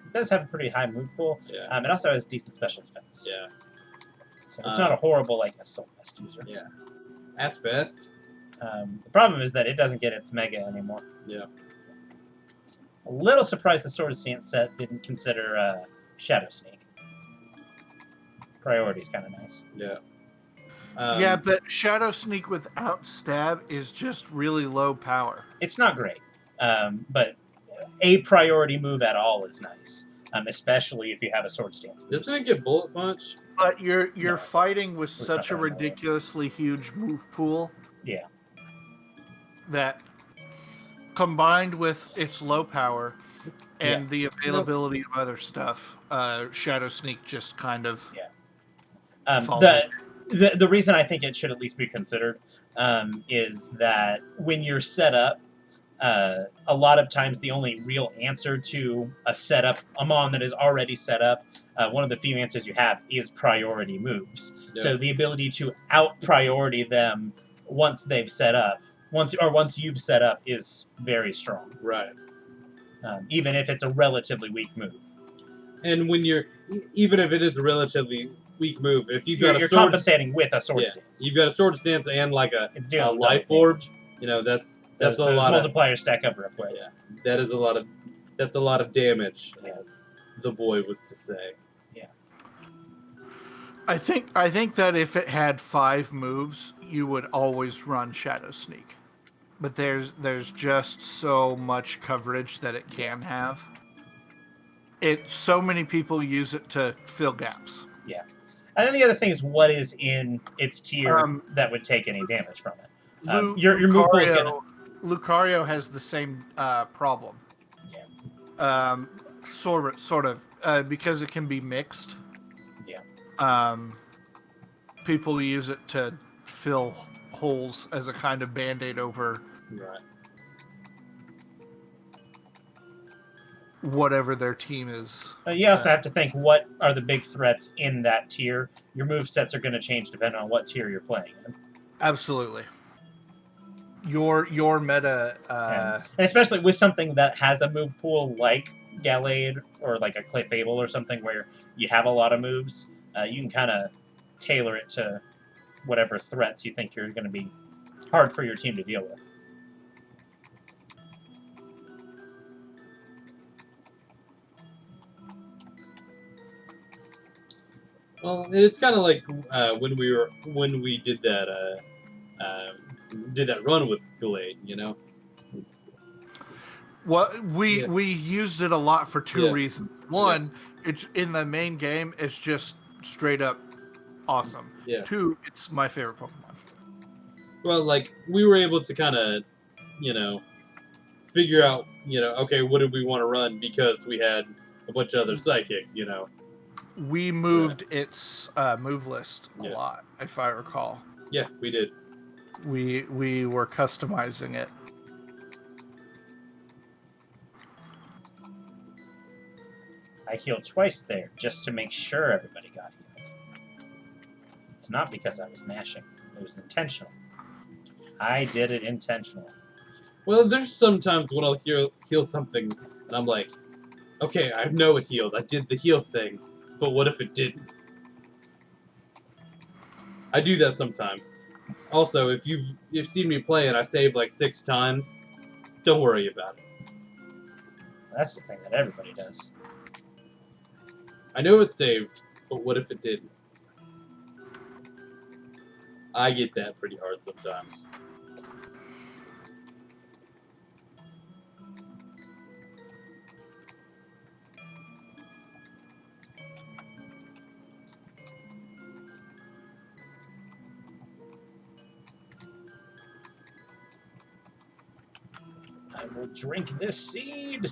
Speaker 1: It does have a pretty high move pool.
Speaker 2: Yeah.
Speaker 1: It also has decent special defense.
Speaker 2: Yeah.
Speaker 1: So it's not a horrible like Assault Vest user.
Speaker 2: Yeah. Asvest.
Speaker 1: The problem is that it doesn't get its Mega anymore.
Speaker 2: Yeah.
Speaker 1: A little surprised the Sword Stance set didn't consider Shadow Sneak. Priority's kind of nice.
Speaker 2: Yeah.
Speaker 3: Yeah, but Shadow Sneak without Stab is just really low power.
Speaker 1: It's not great, but a priority move at all is nice, especially if you have a Sword Stance boost.
Speaker 2: Doesn't it get Bullet Punch?
Speaker 3: But you're
Speaker 1: No,
Speaker 3: fighting with
Speaker 1: it's
Speaker 3: such a
Speaker 1: not gonna matter.
Speaker 3: ridiculously huge move pool.
Speaker 1: Yeah.
Speaker 3: That combined with its low power and the availability of other stuff, Shadow Sneak just kind of falls
Speaker 1: the reason I think it should at least be considered is that when you're set up, a lot of times the only real answer to a mon that is already set up, one of the few answers you have is priority moves.
Speaker 2: Yeah.
Speaker 1: So the ability to out priority them once they've set up, once you've set up, is very strong.
Speaker 2: Right.
Speaker 1: Even if it's a relatively weak move.
Speaker 2: And when even if it is a relatively weak move, if you've got
Speaker 1: You're
Speaker 2: a sword
Speaker 1: compensating with a sword stance.
Speaker 2: you've got a sword stance and like a
Speaker 1: It's doing
Speaker 2: life forge. You know, that's
Speaker 1: those
Speaker 2: a lot of
Speaker 1: multipliers stack up real quick.
Speaker 2: yeah. That's a lot of damage, as the boy was to say.
Speaker 3: I think that if it had 5 moves, you would always run Shadow Sneak. But there's just so much coverage that it can have. So many people use it to fill gaps.
Speaker 1: Yeah. And then the other thing is what is in its tier that would take any damage from it. Your move pool is gonna...
Speaker 3: Lucario has the same problem.
Speaker 1: Yeah.
Speaker 3: Sort of, because it can be mixed.
Speaker 1: Yeah.
Speaker 3: People use it to fill holes as a kind of band-aid over
Speaker 2: Right.
Speaker 3: whatever their team is.
Speaker 1: You also have to think, what are the big threats in that tier? Your move sets are going to change depending on what tier you're playing in.
Speaker 3: Absolutely. Your meta...
Speaker 1: and especially with something that has a move pool like Gallade or like a Clefable or something where you have a lot of moves, you can kind of tailor it to whatever threats you think you're going to be hard for your team to deal with.
Speaker 2: Well, it's kind of like when we did that run with Gallade, you know.
Speaker 3: Well, we used it a lot for 2 reasons. One, it's in the main game. It's just straight up awesome.
Speaker 2: Yeah.
Speaker 3: 2, it's my favorite Pokemon.
Speaker 2: Well, like we were able to kind of, figure out, okay, what did we want to run because we had a bunch of other psychics,
Speaker 3: We moved its move list a lot, if I recall.
Speaker 2: Yeah, we did.
Speaker 3: We were customizing it.
Speaker 1: I healed twice there just to make sure everybody got healed. It's not because I was mashing. It was intentional. I did it intentionally.
Speaker 2: Well, there's sometimes when I'll heal something, and I'm like, okay, I know it healed. I did the heal thing, but what if it didn't? I do that sometimes. Also, if you've seen me play and I save like 6 times, don't worry about it.
Speaker 1: That's the thing that everybody does.
Speaker 2: I know it's saved, but what if it didn't? I get that pretty hard sometimes.
Speaker 1: I will drink this seed.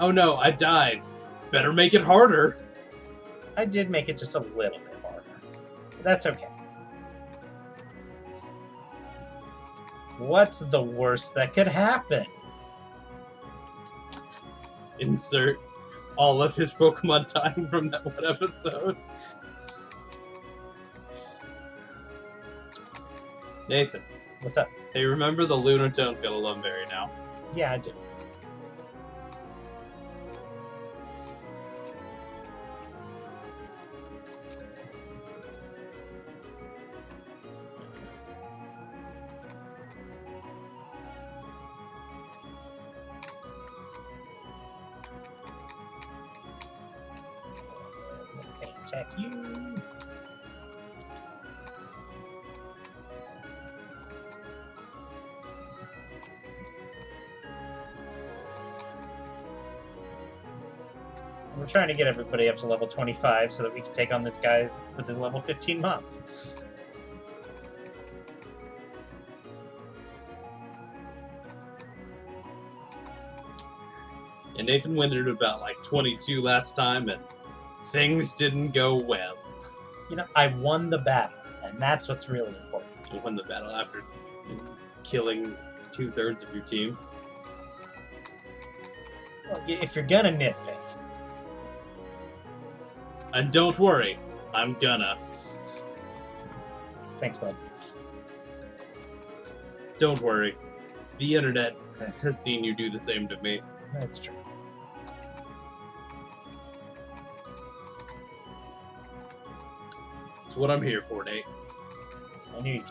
Speaker 2: Oh no, I died. Better make it harder.
Speaker 1: I did make it just a little bit harder. But that's okay. What's the worst that could happen?
Speaker 2: Insert all of his Pokemon dying from that one episode. Nathan.
Speaker 1: What's up?
Speaker 2: Hey, remember the Lunatone's got a Lumberry now?
Speaker 1: Yeah, I do. Attack you. We're trying to get everybody up to level 25 so that we can take on this guy with his level 15 mods.
Speaker 2: And Nathan wintered about like 22 last time, and things didn't go well.
Speaker 1: You know, I won the battle, and that's what's really important.
Speaker 2: You won the battle after killing 2/3 of your team.
Speaker 1: Well, if you're gonna nitpick.
Speaker 2: And don't worry, I'm gonna.
Speaker 1: Thanks, bud.
Speaker 2: Don't worry. The internet has seen you do the same to me.
Speaker 1: That's true.
Speaker 2: It's what I'm here for, Nate.
Speaker 1: I knew you'd do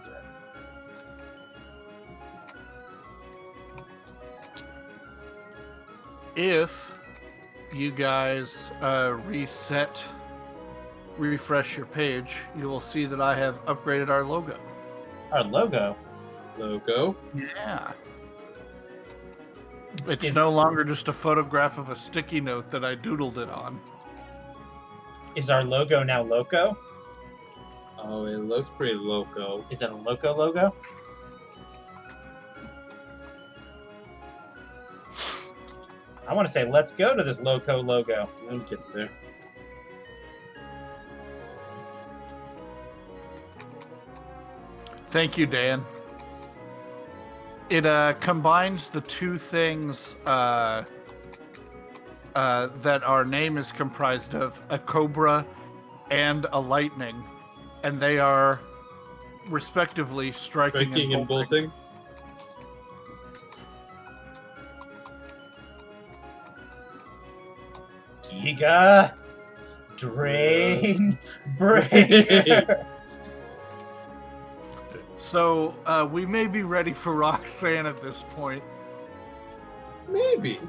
Speaker 1: it.
Speaker 3: If you guys refresh your page, you will see that I have upgraded our logo.
Speaker 1: Our logo?
Speaker 2: Logo?
Speaker 3: Yeah. It's no longer just a photograph of a sticky note that I doodled it on.
Speaker 1: Is our logo now Loco?
Speaker 2: Oh, it looks pretty loco.
Speaker 1: Is it a Loco logo? I want to say, let's go to this Loco logo.
Speaker 2: I'm getting there.
Speaker 3: Thank you, Dan. It combines the two things that our name is comprised of, a cobra and a lightning, and they are respectively striking and bolting.
Speaker 1: Giga Drain Breaker.
Speaker 3: So we may be ready for Roxanne at this point.
Speaker 2: Maybe.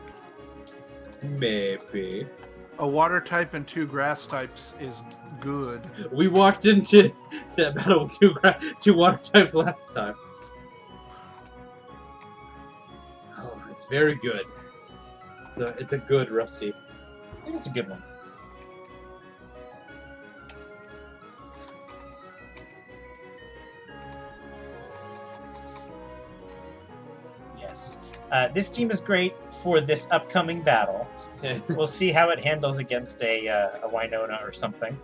Speaker 2: Maybe.
Speaker 3: A water type and 2 grass types is good.
Speaker 2: We walked into that battle with two water types last time. Oh, it's very good. So it's a good Rusty.
Speaker 1: I think it's a good one. Yes. This team is great for this upcoming battle. We'll see how it handles against a Winona or something,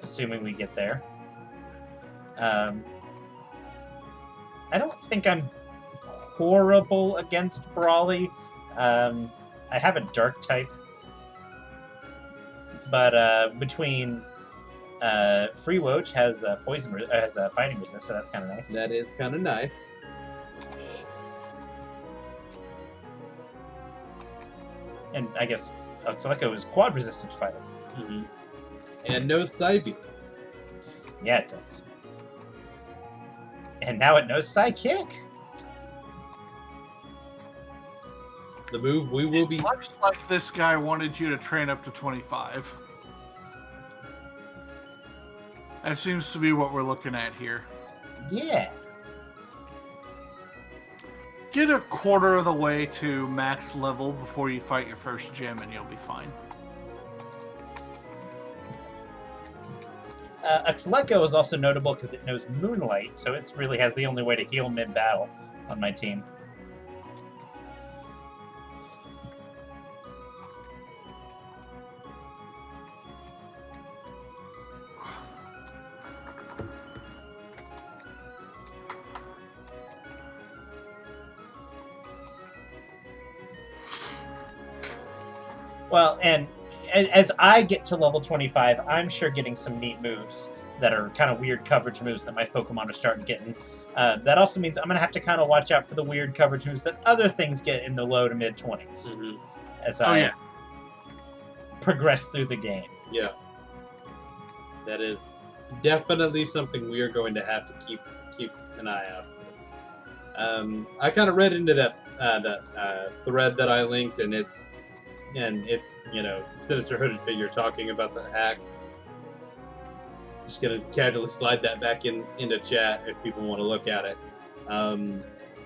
Speaker 1: assuming we get there. I don't think I'm horrible against Brawly. I have a dark type, but between Free Woach has has fighting resistance, so that's kind of nice.
Speaker 2: That is kind of nice.
Speaker 1: And I guess Oxaleko is quad resistant to fighting.
Speaker 2: Mm-hmm. And no Psybeam.
Speaker 1: Yeah, it does. And now it knows Psychic.
Speaker 2: The move we will be...
Speaker 3: Looks like this guy wanted you to train up to 25. That seems to be what we're looking at here.
Speaker 1: Yeah.
Speaker 3: Get a quarter of the way to max level before you fight your first gym and you'll be fine.
Speaker 1: Oxaleko is also notable because it knows Moonlight, so it really has the only way to heal mid-battle on my team. Well, and as I get to level 25, I'm sure getting some neat moves that are kind of weird coverage moves that my Pokemon are starting getting. That also means I'm going to have to kind of watch out for the weird coverage moves that other things get in the low to mid 20s as I progress through the game.
Speaker 2: Yeah. That is definitely something we are going to have to keep an eye out for. I kind of read into that thread that I linked, and it's Sinister Hooded Figure talking about the hack. Just gonna casually slide that back into chat if people want to look at it. And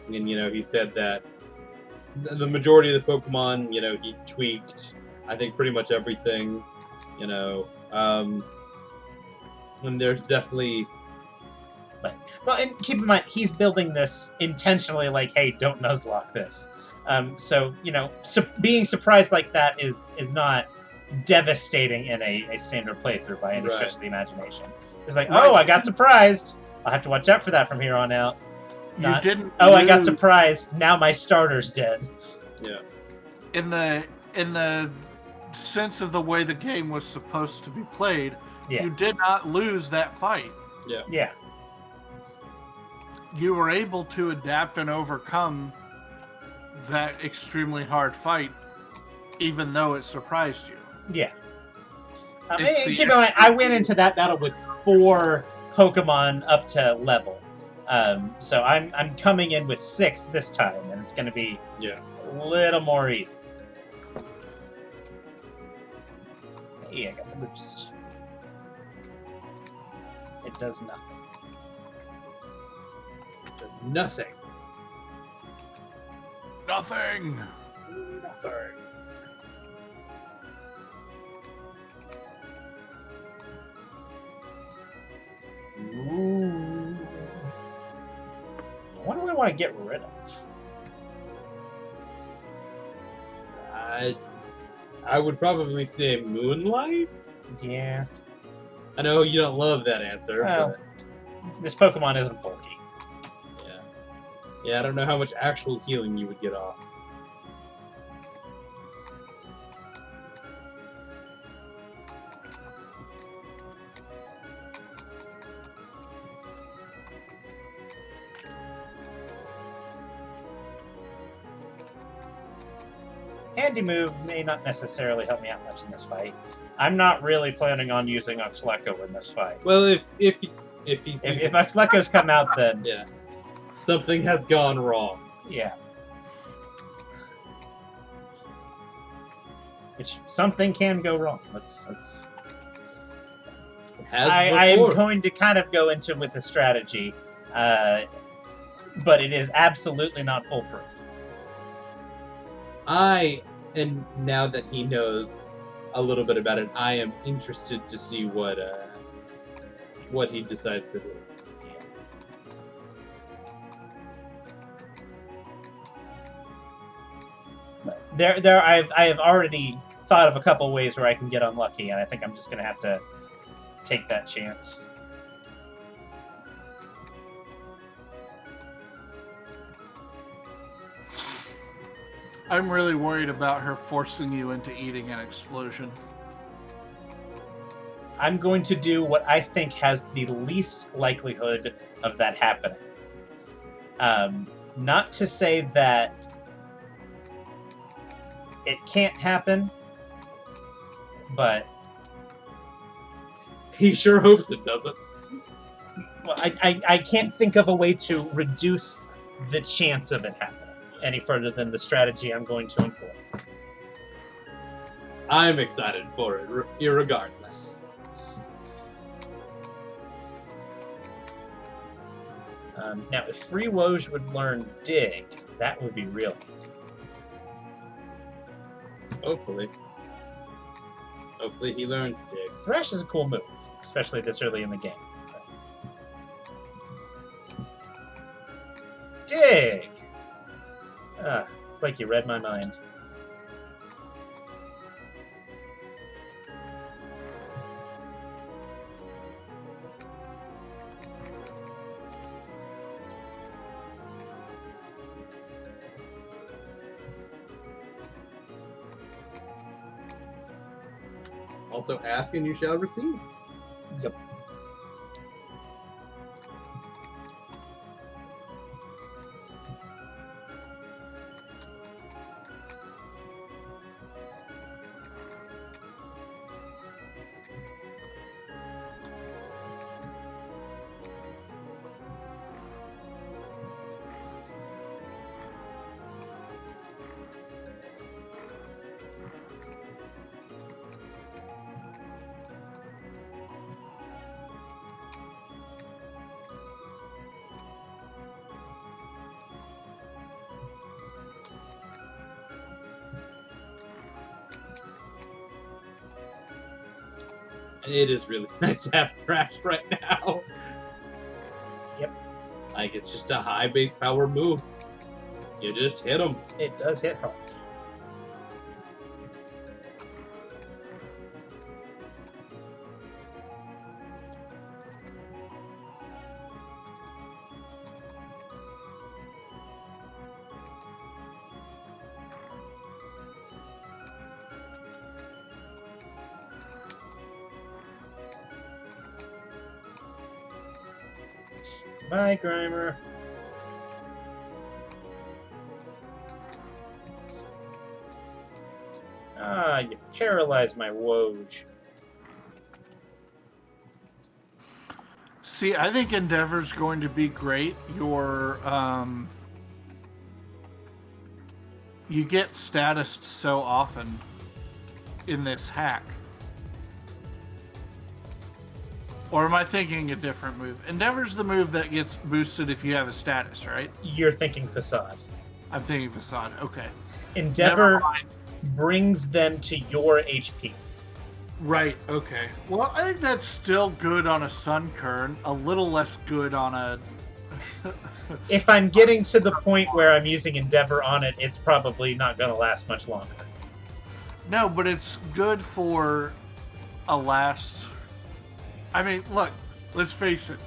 Speaker 2: he said that the majority of the Pokemon, he tweaked, I think, pretty much everything. And there's definitely.
Speaker 1: Well, and keep in mind, he's building this intentionally like, hey, don't Nuzlocke this. So, being surprised like that is not devastating in a standard playthrough by any stretch of the imagination. It's like, oh, I got surprised. I'll have to watch out for that from here on out.
Speaker 3: You didn't.
Speaker 1: Oh, I got surprised. Now my starter's dead.
Speaker 2: Yeah.
Speaker 3: In the sense of the way the game was supposed to be played, you did not lose that fight.
Speaker 2: Yeah.
Speaker 1: Yeah.
Speaker 3: You were able to adapt and overcome that extremely hard fight, even though it surprised you.
Speaker 1: Yeah. Keep in mind, I went into that battle with 4 Pokemon up to level. So I'm coming in with 6 this time, and it's going to be a little more easy. Hey, I got the boost. It does nothing.
Speaker 2: Nothing.
Speaker 3: Nothing.
Speaker 1: Ooh. What do I want to get rid of?
Speaker 2: I would probably say Moonlight.
Speaker 1: Yeah.
Speaker 2: I know you don't love that answer.
Speaker 1: Well, this Pokemon isn't bulky.
Speaker 2: Yeah, I don't know how much actual healing you would get off.
Speaker 1: Handy move may not necessarily help me out much in this fight. I'm not really planning on using Oxlecko in this fight.
Speaker 2: Well, if
Speaker 1: Oxlecko's come out, then
Speaker 2: yeah, something has gone wrong.
Speaker 1: Yeah. Which something can go wrong. I am going to kind of go into with the strategy, but it is absolutely not foolproof.
Speaker 2: And now that he knows a little bit about it, I am interested to see what he decides to do. I have already thought of a couple ways where I can get unlucky, and I think I'm just going to have to take that chance.
Speaker 3: I'm really worried about her forcing you into eating an explosion.
Speaker 1: I'm going to do what I think has the least likelihood of that happening. Not to say that it can't happen, but
Speaker 2: he sure hopes it doesn't.
Speaker 1: Well, I can't think of a way to reduce the chance of it happening any further than the strategy I'm going to employ.
Speaker 2: I'm excited for it, irregardless.
Speaker 1: Now, if Free Woj would learn Dig, that would be real.
Speaker 2: Hopefully. Hopefully he learns Dig.
Speaker 1: Thrash is a cool move, especially this early in the game. Dig! It's like you read my mind.
Speaker 2: Also, ask and you shall receive.
Speaker 1: Yep.
Speaker 2: It is really nice to have Thrash right now.
Speaker 1: Yep.
Speaker 2: Like, it's just a high base power move. You just hit him.
Speaker 1: It does hit hard. Bye, Grimer. Ah, you paralyzed my Woj.
Speaker 3: See, I think Endeavor's going to be great. You get statused so often in this hack. Or am I thinking a different move? Endeavor's the move that gets boosted if you have a status, right?
Speaker 1: You're thinking Facade.
Speaker 3: I'm thinking Facade. Okay.
Speaker 1: Endeavor brings them to your HP.
Speaker 3: Right, okay. Well, I think that's still good on a Sunkern, a little less good on a...
Speaker 1: If I'm getting to the point where I'm using Endeavor on it, it's probably not going to last much longer.
Speaker 3: No, but it's good for a last... I mean, look, let's face it.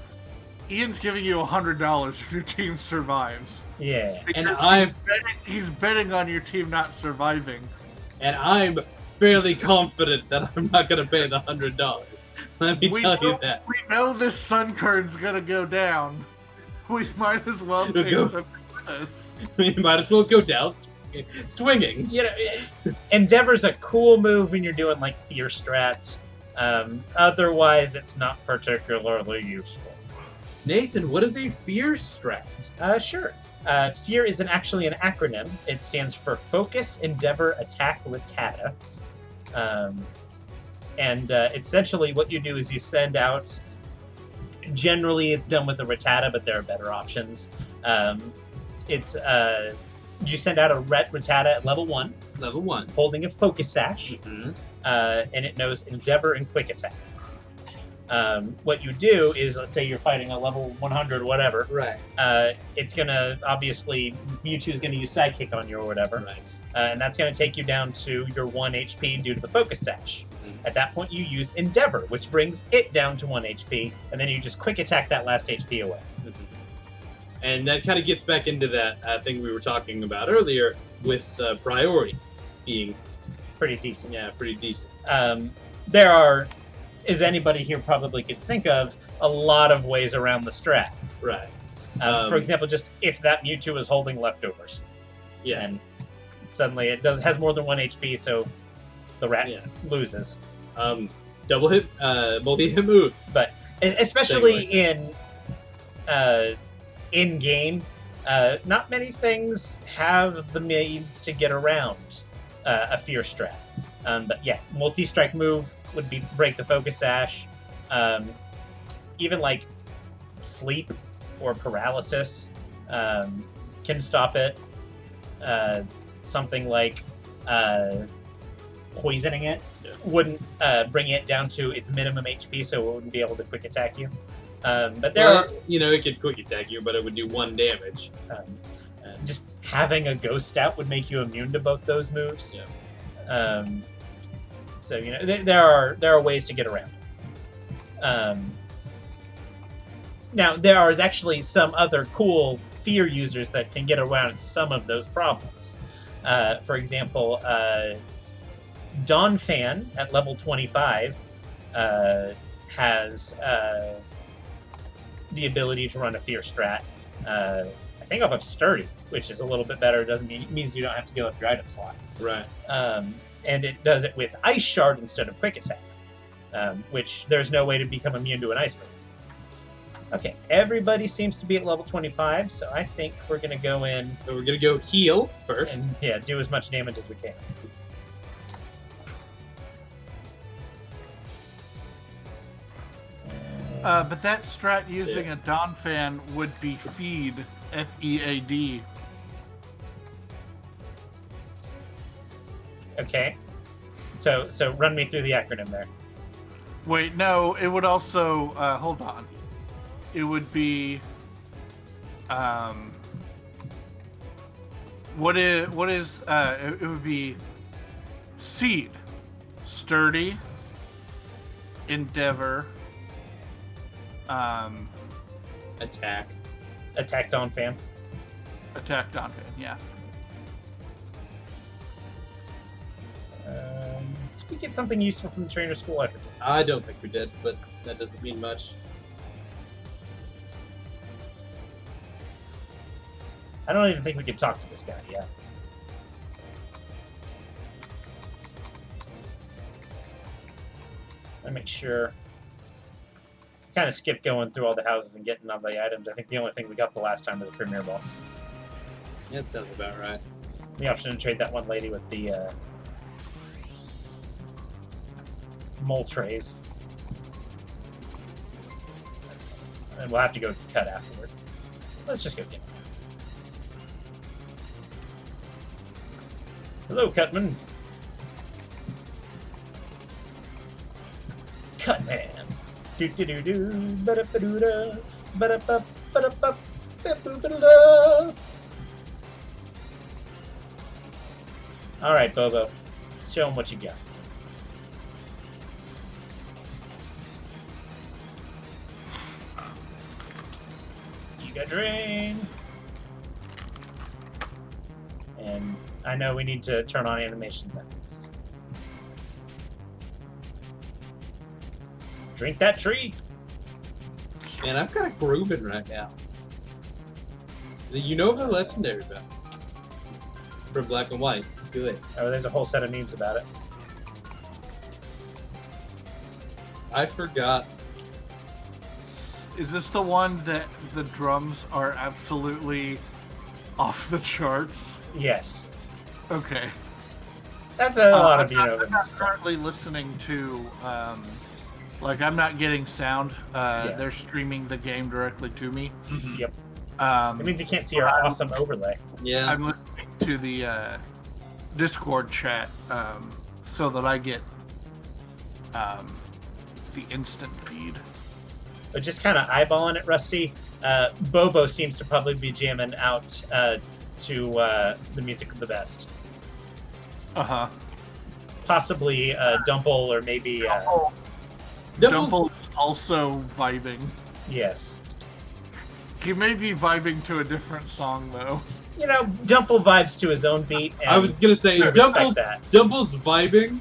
Speaker 3: Ian's giving you $100 if your team survives.
Speaker 1: Yeah.
Speaker 3: And he's betting on your team not surviving.
Speaker 2: And I'm fairly confident that I'm not going to pay the $100. Let me tell you that.
Speaker 3: We know this Sunkern's going to go down. We might as well take something with us.
Speaker 2: We might as well go down swinging.
Speaker 1: You know, Endeavor's a cool move when you're doing, like, Fear strats. Otherwise, it's not particularly useful.
Speaker 2: Nathan, what is a Fear strat?
Speaker 1: Sure. Fear is actually an acronym. It stands for Focus, Endeavor, Attack, Rattata. Essentially what you do is you send out... Generally, it's done with a Rattata, but there are better options. You send out a Rattata at level 1.
Speaker 2: Level 1.
Speaker 1: Holding a Focus Sash.
Speaker 2: Mm-hmm.
Speaker 1: And it knows Endeavor and Quick Attack. What you do is, let's say you're fighting a level 100 whatever.
Speaker 2: Right.
Speaker 1: It's going to, obviously, Mewtwo is going to use Sidekick on you or whatever.
Speaker 2: Right.
Speaker 1: And that's going to take you down to your 1 HP due to the Focus Sash.
Speaker 2: Mm-hmm.
Speaker 1: At that point, you use Endeavor, which brings it down to 1 HP, and then you just Quick Attack that last HP away.
Speaker 2: Mm-hmm. And that kind of gets back into that thing we were talking about earlier with priority being...
Speaker 1: Pretty decent.
Speaker 2: Yeah, pretty decent.
Speaker 1: There are, as anybody here probably could think of, a lot of ways around the strat.
Speaker 2: Right.
Speaker 1: For example, just if that Mewtwo is holding leftovers.
Speaker 2: Yeah.
Speaker 1: And suddenly it has more than 1 HP, so the rat loses.
Speaker 2: Double hit, multi-hit moves.
Speaker 1: But especially in game, not many things have the means to get around a Fear strat. But yeah, multi-strike move would be break the Focus Sash. Even like sleep or paralysis can stop it. Something like poisoning it wouldn't bring it down to its minimum HP, so it wouldn't be able to quick attack you. But there are...
Speaker 2: it could quick attack you, but it would do 1 damage.
Speaker 1: Just having a Ghost Out would make you immune to both those moves.
Speaker 2: Yeah.
Speaker 1: So, there are ways to get around. Now, there is actually some other cool Fear users that can get around some of those problems. For example, Dawn Fan at level 25 has the ability to run a fear strat. I think off of Sturdy, which is a little bit better. Means you don't have to give up your item slot.
Speaker 2: Right.
Speaker 1: And it does it with Ice Shard instead of Quick Attack, which there's no way to become immune to an ice move. Okay, everybody seems to be at level 25, so I think we're going to go in...
Speaker 2: So we're going to go heal first.
Speaker 1: And, yeah, do as much damage as we can.
Speaker 3: But that strat using a Dawn Fan would be Feed, F-E-A-D.
Speaker 1: Okay. So run me through the acronym there.
Speaker 3: Wait, no, it would also... hold on. It would be... it would be Seed, Sturdy, Endeavor,
Speaker 2: Attack
Speaker 1: Dawn Fan.
Speaker 3: Attack Dawn Fan, yeah.
Speaker 1: Did we get something useful from the trainer school?
Speaker 2: I don't think we did, but that doesn't mean much.
Speaker 1: I don't even think we could talk to this guy yet. Let me make sure. Kind of skipped going through all the houses and getting all the items. I think the only thing we got the last time was the Premier Ball.
Speaker 2: Yeah, that sounds about right.
Speaker 1: The option to trade that one lady with the mole trays. And we'll have to go cut afterward. Let's just go get it. Hello, Cutman. Cutman. Do do do do. Ba da ba doo da. Ba da ba ba da ba ba ba ba da. All right, Bobo. Let's show him what you got. Giga Drain. And I know we need to turn on animations after this. Drink that tree.
Speaker 2: Man, I'm kind of grooving right now. You know the legendary bell for Black and White. It's good.
Speaker 1: Oh, there's a whole set of memes about it.
Speaker 2: I forgot.
Speaker 3: Is this the one that the drums are absolutely off the charts?
Speaker 1: Yes.
Speaker 3: Okay.
Speaker 1: That's a lot of
Speaker 3: I'm not currently listening to, I'm not getting sound. They're streaming the game directly to me.
Speaker 1: Mm-hmm. Yep. It means you can't see our awesome overlay.
Speaker 2: Yeah.
Speaker 3: I'm listening to the Discord chat so that I get the instant feed.
Speaker 1: But just kind of eyeballing it, Rusty. Bobo seems to probably be jamming out to the music of the best.
Speaker 3: Uh-huh.
Speaker 1: Possibly Dumple or maybe...
Speaker 3: Dumple's also vibing.
Speaker 1: Yes.
Speaker 3: He may be vibing to a different song, though.
Speaker 1: You know, Dumple vibes to his own beat. And
Speaker 2: I was going to say, Dumple's vibing,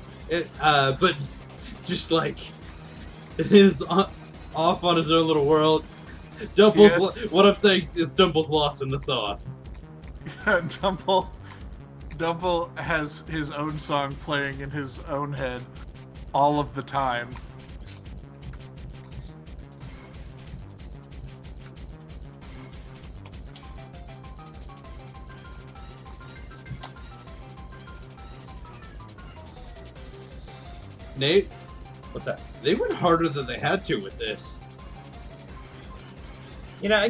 Speaker 2: but just like, it is off on his own little world. What I'm saying is Dumple's lost in the sauce.
Speaker 3: Dumple has his own song playing in his own head all of the time.
Speaker 2: Nate?
Speaker 1: What's that?
Speaker 2: They went harder than they had to with this.
Speaker 1: You know,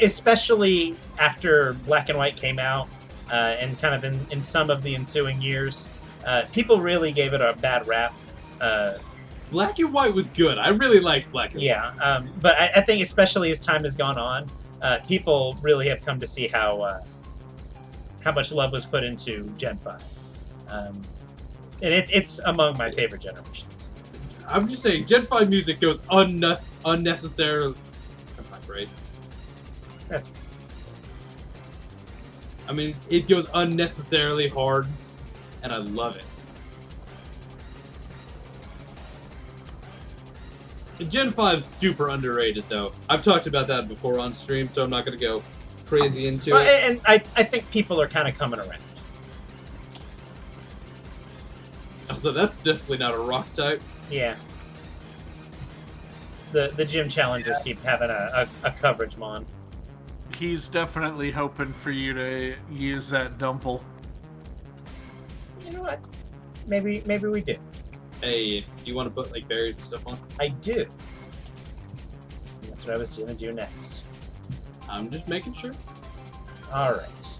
Speaker 1: especially after Black and White came out, and kind of in some of the ensuing years, people really gave it a bad rap.
Speaker 2: Black and White was good. I really liked Black and White.
Speaker 1: Yeah, but I think especially as time has gone on, people really have come to see how much love was put into Gen 5. And it's among my favorite generations.
Speaker 2: I'm just saying, Gen 5 music goes unnecessarily... That's not great. I mean, it goes unnecessarily hard, and I love it. Gen 5's super underrated, though. I've talked about that before on stream, so I'm not going to go crazy into it.
Speaker 1: And I think people are kind of coming around.
Speaker 2: So that's definitely not a rock type.
Speaker 1: Yeah. The gym challengers keep having a coverage mon.
Speaker 3: He's definitely hoping for you to use that Dumple.
Speaker 1: You know what? Maybe we do.
Speaker 2: Hey, you want to put like berries and stuff on?
Speaker 1: I do. That's what I was gonna do next.
Speaker 2: I'm just making sure.
Speaker 1: Alright.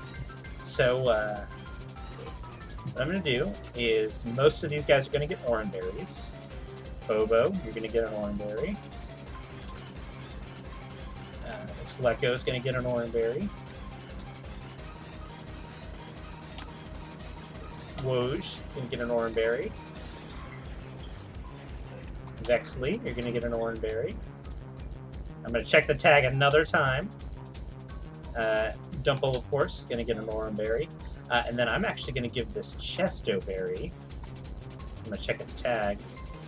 Speaker 1: So, what I'm going to do is most of these guys are going to get orange berries. Bobo, you're going to get an orange berry. Xlecko is going to get an orange berry. Woj, going to get an orange berry. Vexley, you're going to get an orange berry. I'm going to check the tag another time. Dumple, of course, going to get an orange berry. And then I'm actually going to give this Chesto berry, I'm going to check its tag,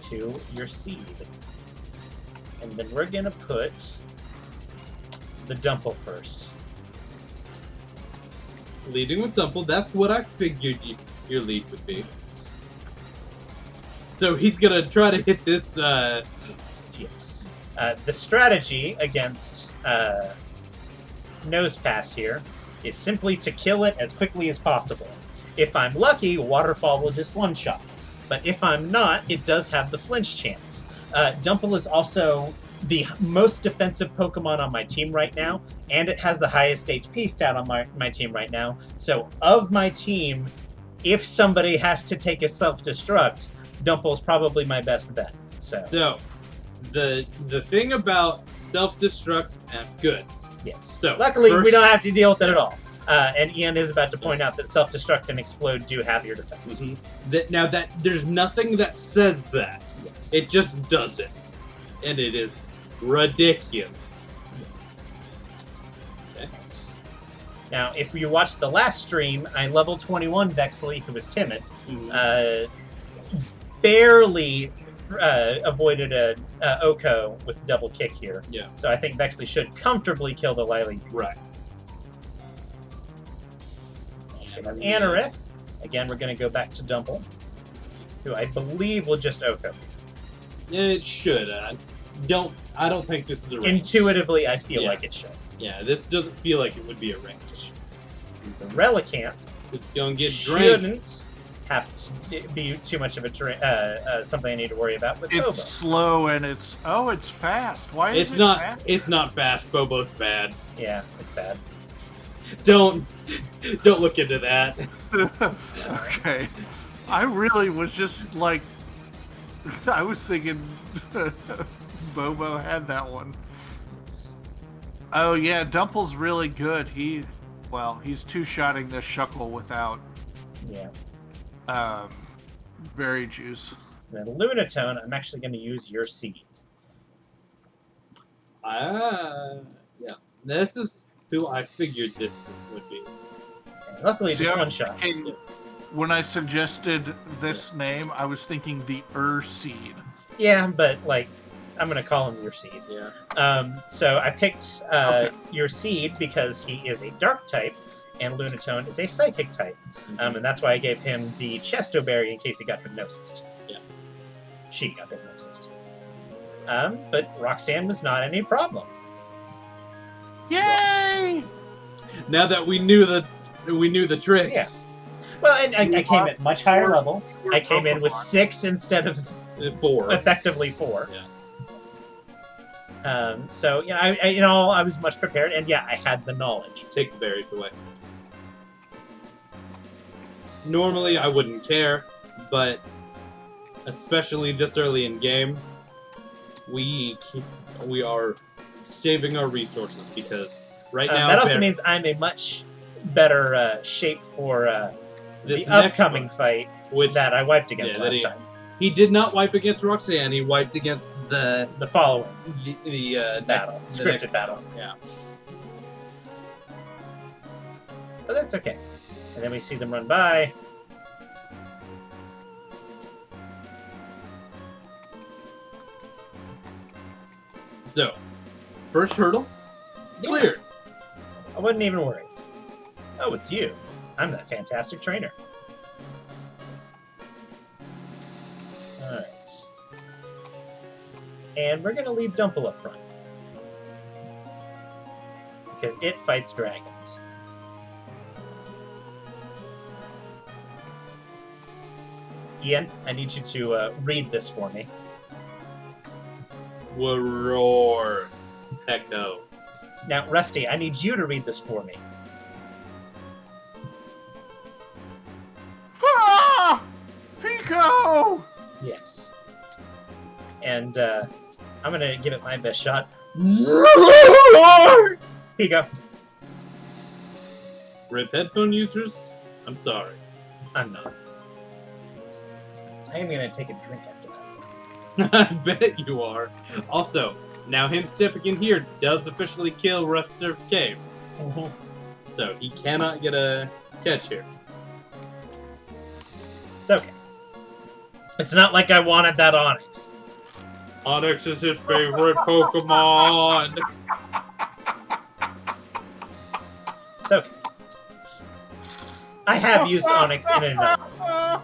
Speaker 1: to your seed. And then we're going to put the Dumple first.
Speaker 2: Leading with Dumple, that's what I figured your lead would be. So he's going to try to hit this...
Speaker 1: Yes. The strategy against Nose Pass here is simply to kill it as quickly as possible. If I'm lucky, Waterfall will just one-shot. But if I'm not, it does have the flinch chance. Dumple is also the most defensive Pokemon on my team right now, and it has the highest HP stat on my team right now. So of my team, if somebody has to take a self-destruct, Dumple's probably my best bet.
Speaker 2: So the thing about self-destruct, good.
Speaker 1: Yes.
Speaker 2: So
Speaker 1: luckily,
Speaker 2: first,
Speaker 1: we don't have to deal with it at all. And Ian is about to point out that self-destruct and explode do have your defense.
Speaker 2: Mm-hmm. Now that there's nothing that says that.
Speaker 1: Yes.
Speaker 2: It just does it. And it is ridiculous.
Speaker 1: Yes.
Speaker 2: Okay.
Speaker 1: Now, if you watched the last stream, I level 21 Vexley, who was timid, barely avoided a Oko with double kick here.
Speaker 2: Yeah.
Speaker 1: So I think Vexley should comfortably kill the Lily.
Speaker 2: Right.
Speaker 1: Anorith. Again, we're going to go back to Dumple, who I believe will just Oko.
Speaker 2: Yeah, it should. I don't think this is a range.
Speaker 1: Intuitively, I feel like it should.
Speaker 2: Yeah, this doesn't feel like it would be a range.
Speaker 1: The Relicanth.
Speaker 2: It's going to get drained.
Speaker 1: Shouldn't have to be too much of a something I need to worry about with Bobo.
Speaker 3: It's slow and it's fast. Why is
Speaker 2: It's
Speaker 3: it
Speaker 2: not.
Speaker 3: fast?
Speaker 2: It's not fast. Bobo's bad.
Speaker 1: Yeah, it's bad.
Speaker 2: Don't look into that.
Speaker 3: Okay. I really was just like, I was thinking Bobo had that one. Oh yeah, Dumple's really good. He's two-shotting the Shuckle without berry juice.
Speaker 1: Then Lunatone, I'm actually going to use your seed.
Speaker 2: Yeah. This is who I figured this would be.
Speaker 1: And luckily, just one shot.
Speaker 3: When I suggested this name, I was thinking the seed.
Speaker 1: Yeah, but like, I'm going to call him your seed.
Speaker 2: Yeah.
Speaker 1: So I picked your seed because he is a dark type, and Lunatone is a psychic type. And that's why I gave him the Chesto berry in case he got hypnosis.
Speaker 2: Yeah.
Speaker 1: She got hypnosis. But Roxanne was not any problem.
Speaker 3: Yay!
Speaker 2: Now that we knew the tricks.
Speaker 1: Yeah. Well, and I came at much higher level. I came in with 6 instead of
Speaker 2: 4.
Speaker 1: Effectively 4.
Speaker 2: Yeah.
Speaker 1: So I was much prepared, and I had the knowledge.
Speaker 2: Take the berries away. Normally, I wouldn't care, but especially this early in game, we are saving our resources because right now
Speaker 1: that also means I'm a much better shape for the upcoming fight that I wiped against last time.
Speaker 2: He did not wipe against Roxanne. He wiped against the
Speaker 1: following
Speaker 2: battle,
Speaker 1: scripted battle.
Speaker 2: Yeah.
Speaker 1: But that's okay. And then we see them run by.
Speaker 2: So, first hurdle,
Speaker 1: Yeah.
Speaker 2: cleared.
Speaker 1: I wasn't even worried. Oh, it's you. I'm that fantastic trainer. Alright. And we're going to leave Dumple up front. Because it fights dragons. Ian, I need you to read this for me.
Speaker 2: Roar. Echo.
Speaker 1: Now, Rusty, I need you to read this for me.
Speaker 3: Ah! Pico!
Speaker 1: Yes. And I'm going to give it my best shot. Pico.
Speaker 2: Rip headphone users, I'm sorry.
Speaker 1: I'm not. I am going to take a drink after that.
Speaker 2: I bet you are. Also, now him stepping in here does officially kill Rester Cave.
Speaker 1: Mm-hmm.
Speaker 2: So he cannot get a catch here.
Speaker 1: It's okay. It's not like I wanted that Onyx.
Speaker 2: Onyx is his favorite Pokemon.
Speaker 1: It's okay. I have used Onyx in a Nuzlocke.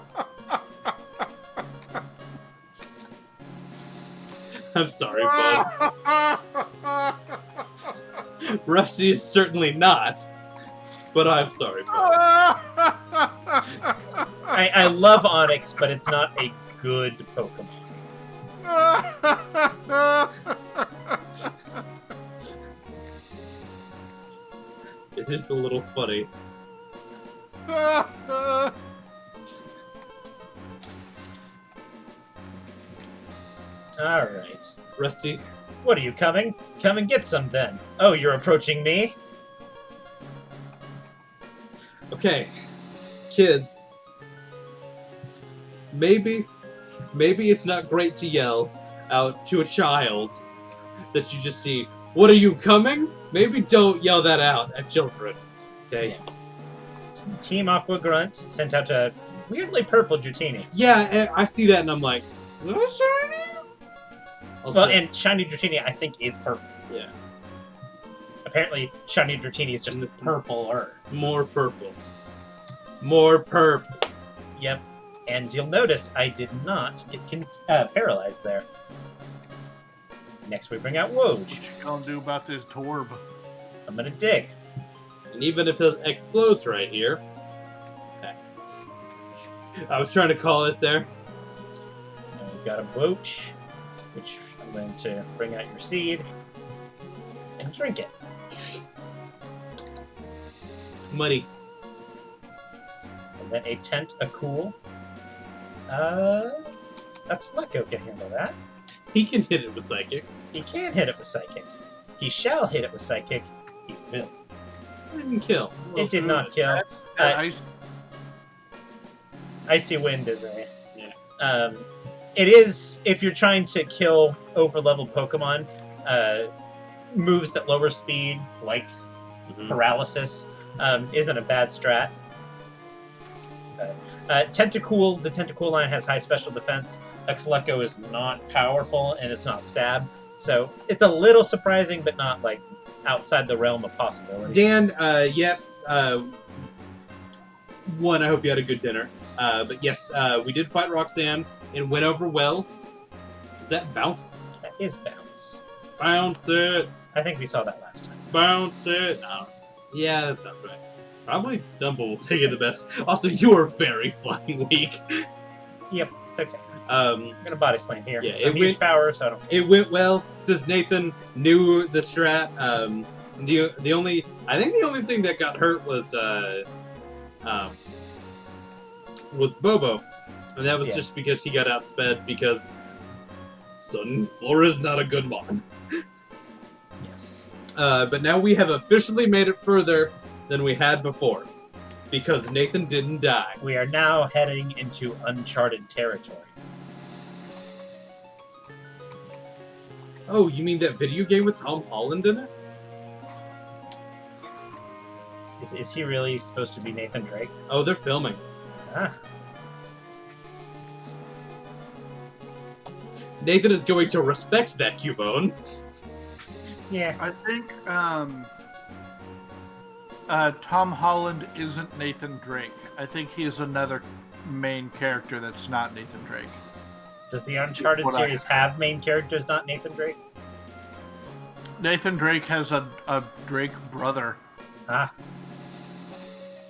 Speaker 2: I'm sorry, bud. Rusty is certainly not, but I'm sorry, bud.
Speaker 1: I love Onyx, but it's not a good Pokemon.
Speaker 2: It is a little funny.
Speaker 1: Alright.
Speaker 2: Rusty,
Speaker 1: What are you coming? Come and get some then. Oh, you're approaching me?
Speaker 2: okay, kids. Maybe it's not great to yell out to a child that you just see, "What are you coming?" Maybe don't yell that out at children. Okay?
Speaker 1: Team Aqua Grunt sent out a weirdly purple Dratini.
Speaker 2: Yeah, I see that and I'm like, "What's shiny?" Also,
Speaker 1: Well, and Shiny Dratini, I think, is purple.
Speaker 2: yeah,
Speaker 1: Apparently, Shiny Dratini is just purple-er.
Speaker 2: more purple. More purple.
Speaker 1: Yep. And you'll notice I did not get paralyzed there. Next, we bring out Woj.
Speaker 3: What you gonna do about this Torb?
Speaker 1: I'm gonna dig.
Speaker 2: And even if it explodes right here, I was trying to call it there.
Speaker 1: And we've got a Woj, which I'm going to bring out your seed and drink it.
Speaker 2: Muddy.
Speaker 1: And then a Tentacool. Luxlecko can handle that.
Speaker 2: He can hit it with Psychic.
Speaker 1: He can hit it with Psychic. He shall hit it with Psychic. He will.
Speaker 2: It didn't kill.
Speaker 1: It did not kill. Icy Wind is a...
Speaker 2: Yeah.
Speaker 1: It is, if you're trying to kill over-leveled Pokemon, moves that lower speed, like Paralysis, isn't a bad strat. Tentacool, the Tentacool line has high special defense. Luxlecko is not powerful, and it's not stab. So it's a little surprising, but not, like, outside the realm of possibility.
Speaker 2: Dan, yes. One, I hope you had a good dinner. But yes, we did fight Roxanne. It went over well. Is that Bounce?
Speaker 1: That is Bounce.
Speaker 2: Bounce it!
Speaker 1: I think we saw that last time.
Speaker 2: Bounce it! No. Yeah, that sounds right. Probably Dumble will take it the best. Also, you are very fucking weak.
Speaker 1: Yep, it's okay.
Speaker 2: I'm
Speaker 1: gonna body slam here.
Speaker 2: Yeah,
Speaker 1: it went power, so I don't care.
Speaker 2: It went well, since Nathan knew the strat. The only thing that got hurt was Bobo. And that was just because he got outsped because Sunflora's not a good mon.
Speaker 1: Yes.
Speaker 2: But now we have officially made it further than we had before. Because Nathan didn't die.
Speaker 1: We are now heading into uncharted territory.
Speaker 2: Oh, you mean that video game with Tom Holland in it?
Speaker 1: Is he really supposed to be Nathan Drake?
Speaker 2: Oh, they're filming.
Speaker 1: Ah.
Speaker 2: Nathan is going to respect that Cubone.
Speaker 1: Yeah.
Speaker 3: I think Tom Holland isn't Nathan Drake. I think he is another main character that's not Nathan Drake.
Speaker 1: Does the Uncharted series have main characters not Nathan Drake?
Speaker 3: Nathan Drake has a Drake brother.
Speaker 1: Ah.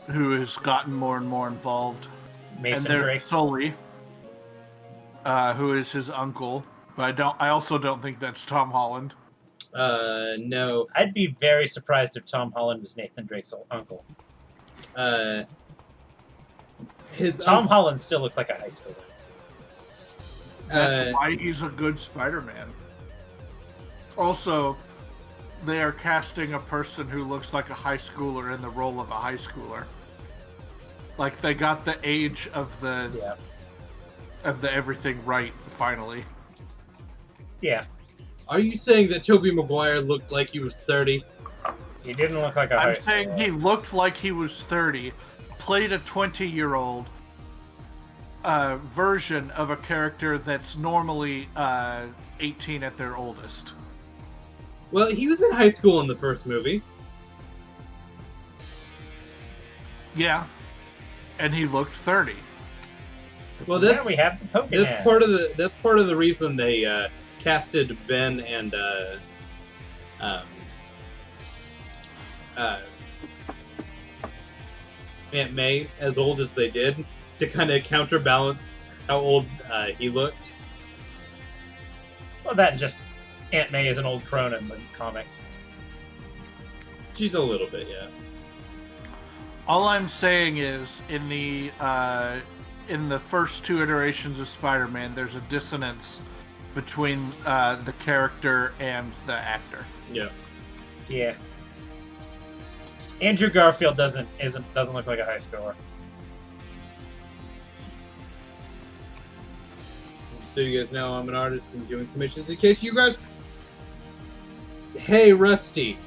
Speaker 3: Who has gotten more and more involved.
Speaker 1: Mason Drake.
Speaker 3: Sully, who is his uncle. But I also don't think that's Tom Holland.
Speaker 2: No.
Speaker 1: I'd be very surprised if Tom Holland was Nathan Drake's uncle. Tom Holland still looks like a high schooler.
Speaker 3: That's why he's a good Spider-Man. Also, they are casting a person who looks like a high schooler in the role of a high schooler. Like, they got the age of the everything right, finally.
Speaker 1: Yeah.
Speaker 2: Are you saying that Tobey Maguire looked like he was 30?
Speaker 1: He didn't look like a high schooler.
Speaker 3: I'm saying he looked like he was 30, played a 20-year-old version of a character that's normally 18 at their oldest.
Speaker 2: Well, he was in high school in the first movie.
Speaker 3: Yeah. And he looked 30.
Speaker 2: Well,
Speaker 1: so now we have the Pokemon.
Speaker 2: That's part of the reason they casted Ben and Aunt May as old as they did to kind of counterbalance how old he looked.
Speaker 1: Well, that and just Aunt May is an old crone in the comics.
Speaker 2: She's a little bit, yeah.
Speaker 3: All I'm saying is, in the first two iterations of Spider-Man, there's a dissonance between the character and the actor.
Speaker 2: Yeah.
Speaker 1: Yeah. Andrew Garfield doesn't look like a high schooler.
Speaker 2: So you guys know I'm an artist and doing commissions. In case you guys... Hey, Rusty.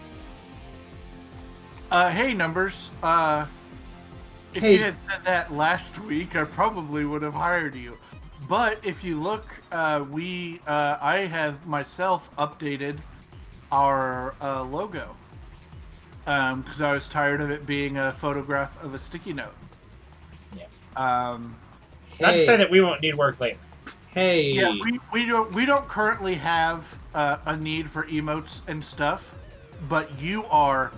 Speaker 3: Hey, Numbers. If you had said that last week, I probably would have hired you. But if you look, I have myself updated our logo. Because I was tired of it being a photograph of a sticky note.
Speaker 1: Yeah.
Speaker 2: Hey.
Speaker 1: Not to say that we won't need work later.
Speaker 2: Hey.
Speaker 3: Yeah, we don't currently have a need for emotes and stuff, but you are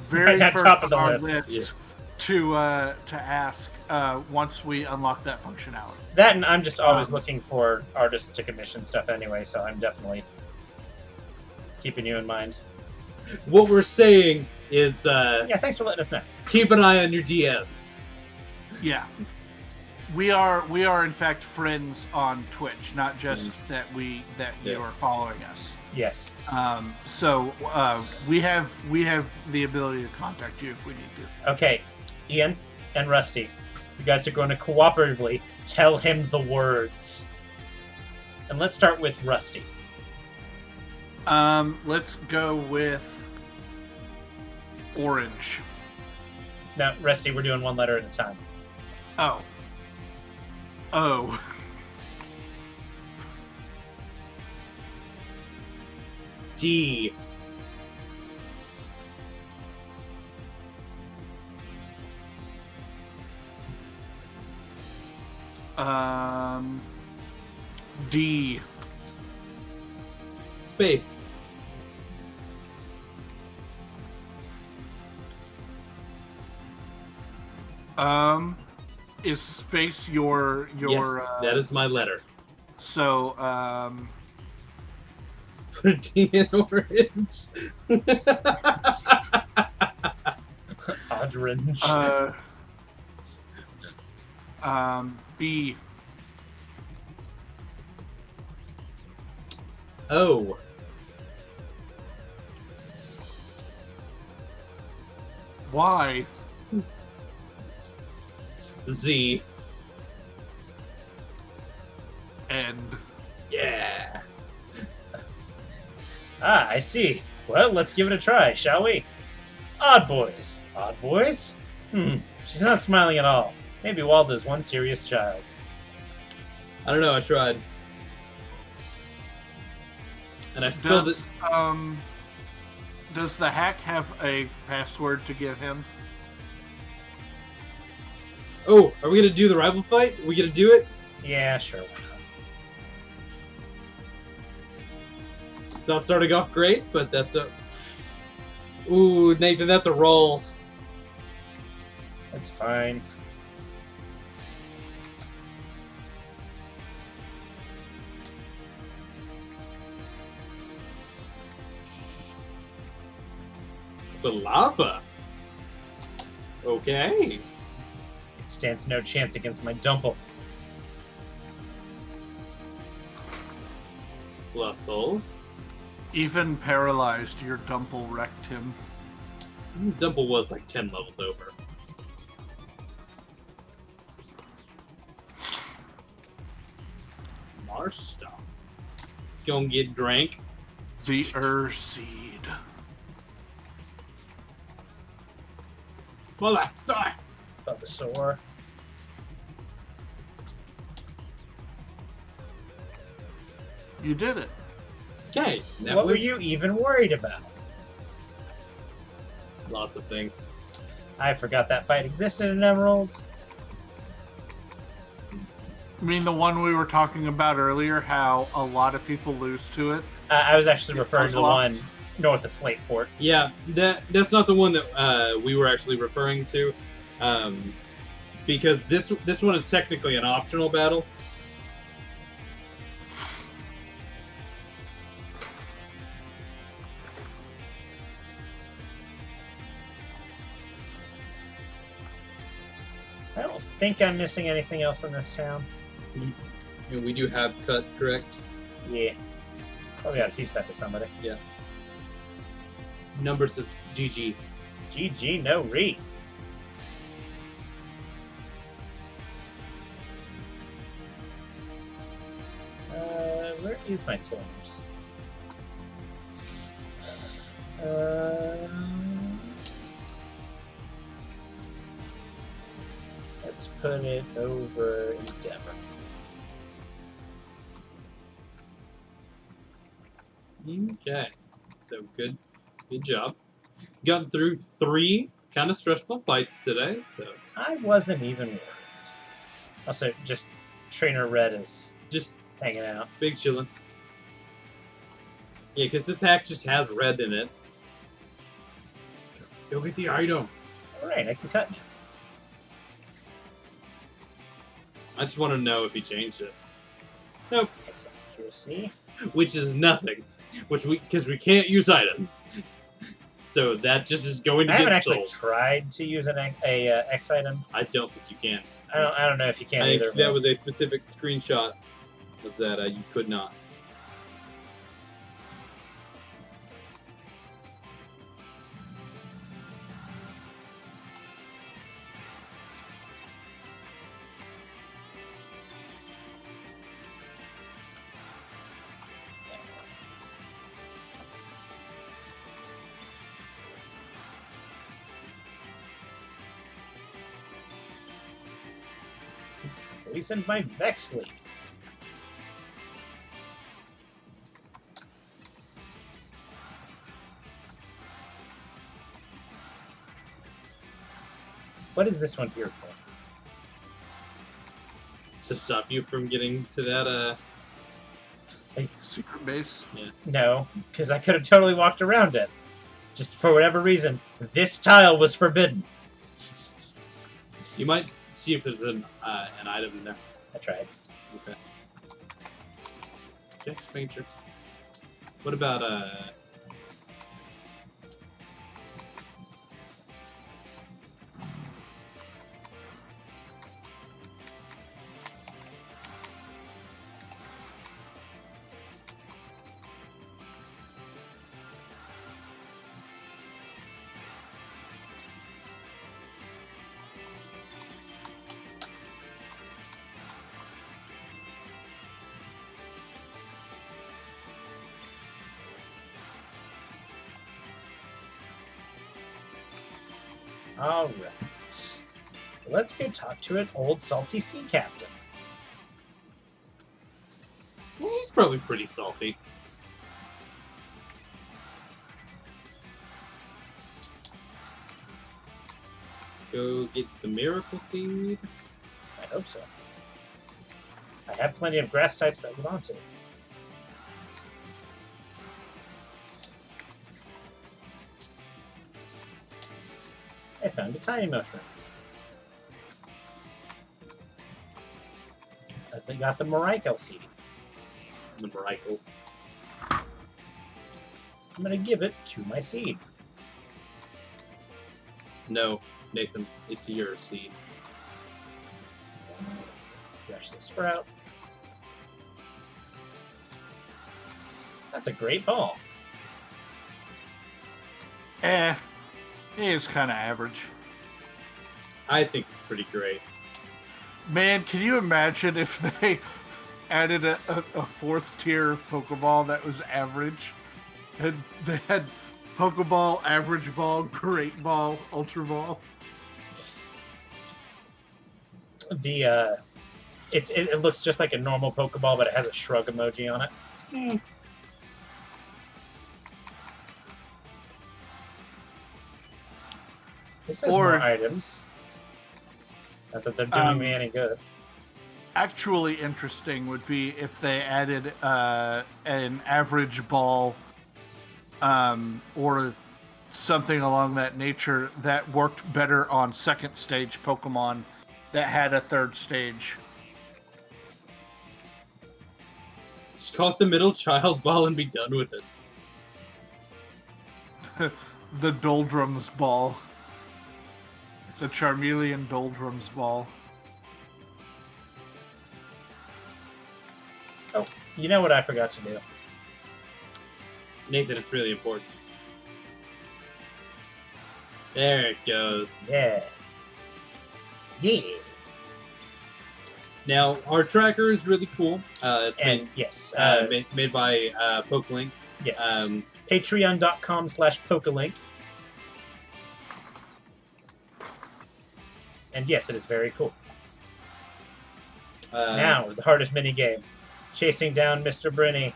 Speaker 3: very
Speaker 1: Right at
Speaker 3: first
Speaker 1: top of the
Speaker 3: on our
Speaker 1: list.
Speaker 3: list
Speaker 2: Yes.
Speaker 3: to ask once we unlock that functionality.
Speaker 1: That and I'm just always looking for artists to commission stuff anyway, so I'm definitely keeping you in mind.
Speaker 2: What we're saying is
Speaker 1: Yeah, thanks for letting us know.
Speaker 2: keep an eye on your DMs.
Speaker 3: Yeah. We are in fact friends on Twitch, not just that you are following us.
Speaker 1: Yes.
Speaker 3: So we have the ability to contact you if we need to.
Speaker 1: Okay, Ian and Rusty, you guys are going to cooperatively tell him the words. And let's start with Rusty.
Speaker 3: Let's go with orange.
Speaker 1: Now, Rusty, we're doing one letter at a time.
Speaker 3: Oh.
Speaker 2: D.
Speaker 3: D.
Speaker 2: Space.
Speaker 3: Is space your
Speaker 2: Yes, that is my letter.
Speaker 3: So
Speaker 2: Put a D in orange.
Speaker 1: Orange.
Speaker 3: B.
Speaker 2: O.
Speaker 3: Y.
Speaker 2: Z.
Speaker 3: End.
Speaker 2: Yeah.
Speaker 1: Ah, I see. Well, let's give it a try, shall we? Odd boys. Odd boys? She's not smiling at all. Maybe Waldo's one serious child.
Speaker 2: I don't know, I tried. And I spilled it.
Speaker 3: Does the hack have a password to give him?
Speaker 2: Oh, are we gonna do the rival fight? Are we gonna do it?
Speaker 1: Yeah, sure. Why not?
Speaker 2: It's not starting off great, but that's a... Ooh, Nathan, that's a roll.
Speaker 1: That's fine.
Speaker 2: The lava. Okay.
Speaker 1: It stands no chance against my Dumple.
Speaker 2: Blustle.
Speaker 3: Even paralyzed, your Dumple wrecked him.
Speaker 2: Dumple was like 10 levels over. Marstock. Let's go and get drank.
Speaker 3: The Seed.
Speaker 2: Well, I saw it.
Speaker 1: Bulbasaur.
Speaker 3: You did it.
Speaker 2: Okay.
Speaker 1: What were you even worried about?
Speaker 2: Lots of things.
Speaker 1: I forgot that fight existed in Emerald.
Speaker 3: I mean, the one we were talking about earlier, how a lot of people lose to it.
Speaker 1: I was actually referring to the one
Speaker 3: Nuzlocke?
Speaker 1: north of Slatefort.
Speaker 2: Yeah, that's not the one that we were actually referring to, because this one is technically an optional battle.
Speaker 1: I don't think I'm missing anything else in this town.
Speaker 2: And we do have cut, correct?
Speaker 1: Yeah. Probably gotta teach that to somebody.
Speaker 2: Yeah. Number says GG.
Speaker 1: GG, no re. Where is my tomes? Let's put it over Endeavor.
Speaker 2: Okay. So good job. Gotten through 3 kind of stressful fights today, so
Speaker 1: I wasn't even worried. Also, just Trainer Red is
Speaker 2: just
Speaker 1: hanging out.
Speaker 2: big chillin'. Yeah, because this hack just has red in it. Go get the item.
Speaker 1: Alright, I can cut now.
Speaker 2: I just want to know if he changed it. Nope.
Speaker 1: Accuracy.
Speaker 2: Which is nothing. Because we can't use items. So that just is going to
Speaker 1: I haven't
Speaker 2: get
Speaker 1: actually
Speaker 2: sold.
Speaker 1: tried to use a X item.
Speaker 2: I don't think you can.
Speaker 1: I don't know if you can
Speaker 2: I
Speaker 1: either.
Speaker 2: think that was a specific screenshot. Was that you could not.
Speaker 1: Poisoned my Vexley. What is this one here for?
Speaker 2: To stop you from getting to that,
Speaker 3: Secret base.
Speaker 1: No, because I could have totally walked around it. Just for whatever reason, this tile was forbidden.
Speaker 2: You might see if there's an item in there.
Speaker 1: I tried.
Speaker 2: Okay. Okay, just making sure. What about,
Speaker 1: Alright. Let's go talk to an old salty sea captain.
Speaker 2: he's probably pretty salty. Go get the Miracle Seed.
Speaker 1: I hope so. I have plenty of grass types that would want to. I found a tiny mushroom. I got the Miracle seed.
Speaker 2: The Miracle.
Speaker 1: I'm gonna give it to my seed.
Speaker 2: No, Nathan, it's your seed.
Speaker 1: Scratch the sprout. That's a great ball.
Speaker 3: It is kind of average.
Speaker 2: I think it's pretty great.
Speaker 3: Man, can you imagine if they added a fourth tier Pokeball that was average? And they had Pokeball, Average Ball, Great Ball, Ultra Ball.
Speaker 1: It looks just like a normal Pokeball, but it has a shrug emoji on it. This has more items. Not that they're doing me any good.
Speaker 3: Actually interesting would be if they added an Average Ball or something along that nature that worked better on second stage Pokemon that had a third stage.
Speaker 2: Just call it the Middle Child Ball and be done with it.
Speaker 3: The Doldrums Ball. The Charmeleon Doldrums Ball.
Speaker 1: Oh, you know what I forgot to do?
Speaker 2: Nathan, it's really important. There it goes.
Speaker 1: Yeah. Yeah.
Speaker 2: Now, our tracker is really cool. It's
Speaker 1: yes,
Speaker 2: made by PokeLink.
Speaker 1: Yes. Patreon.com/PokeLink. And yes, it is very cool. Now, the hardest minigame. Chasing down Mr. Brinny.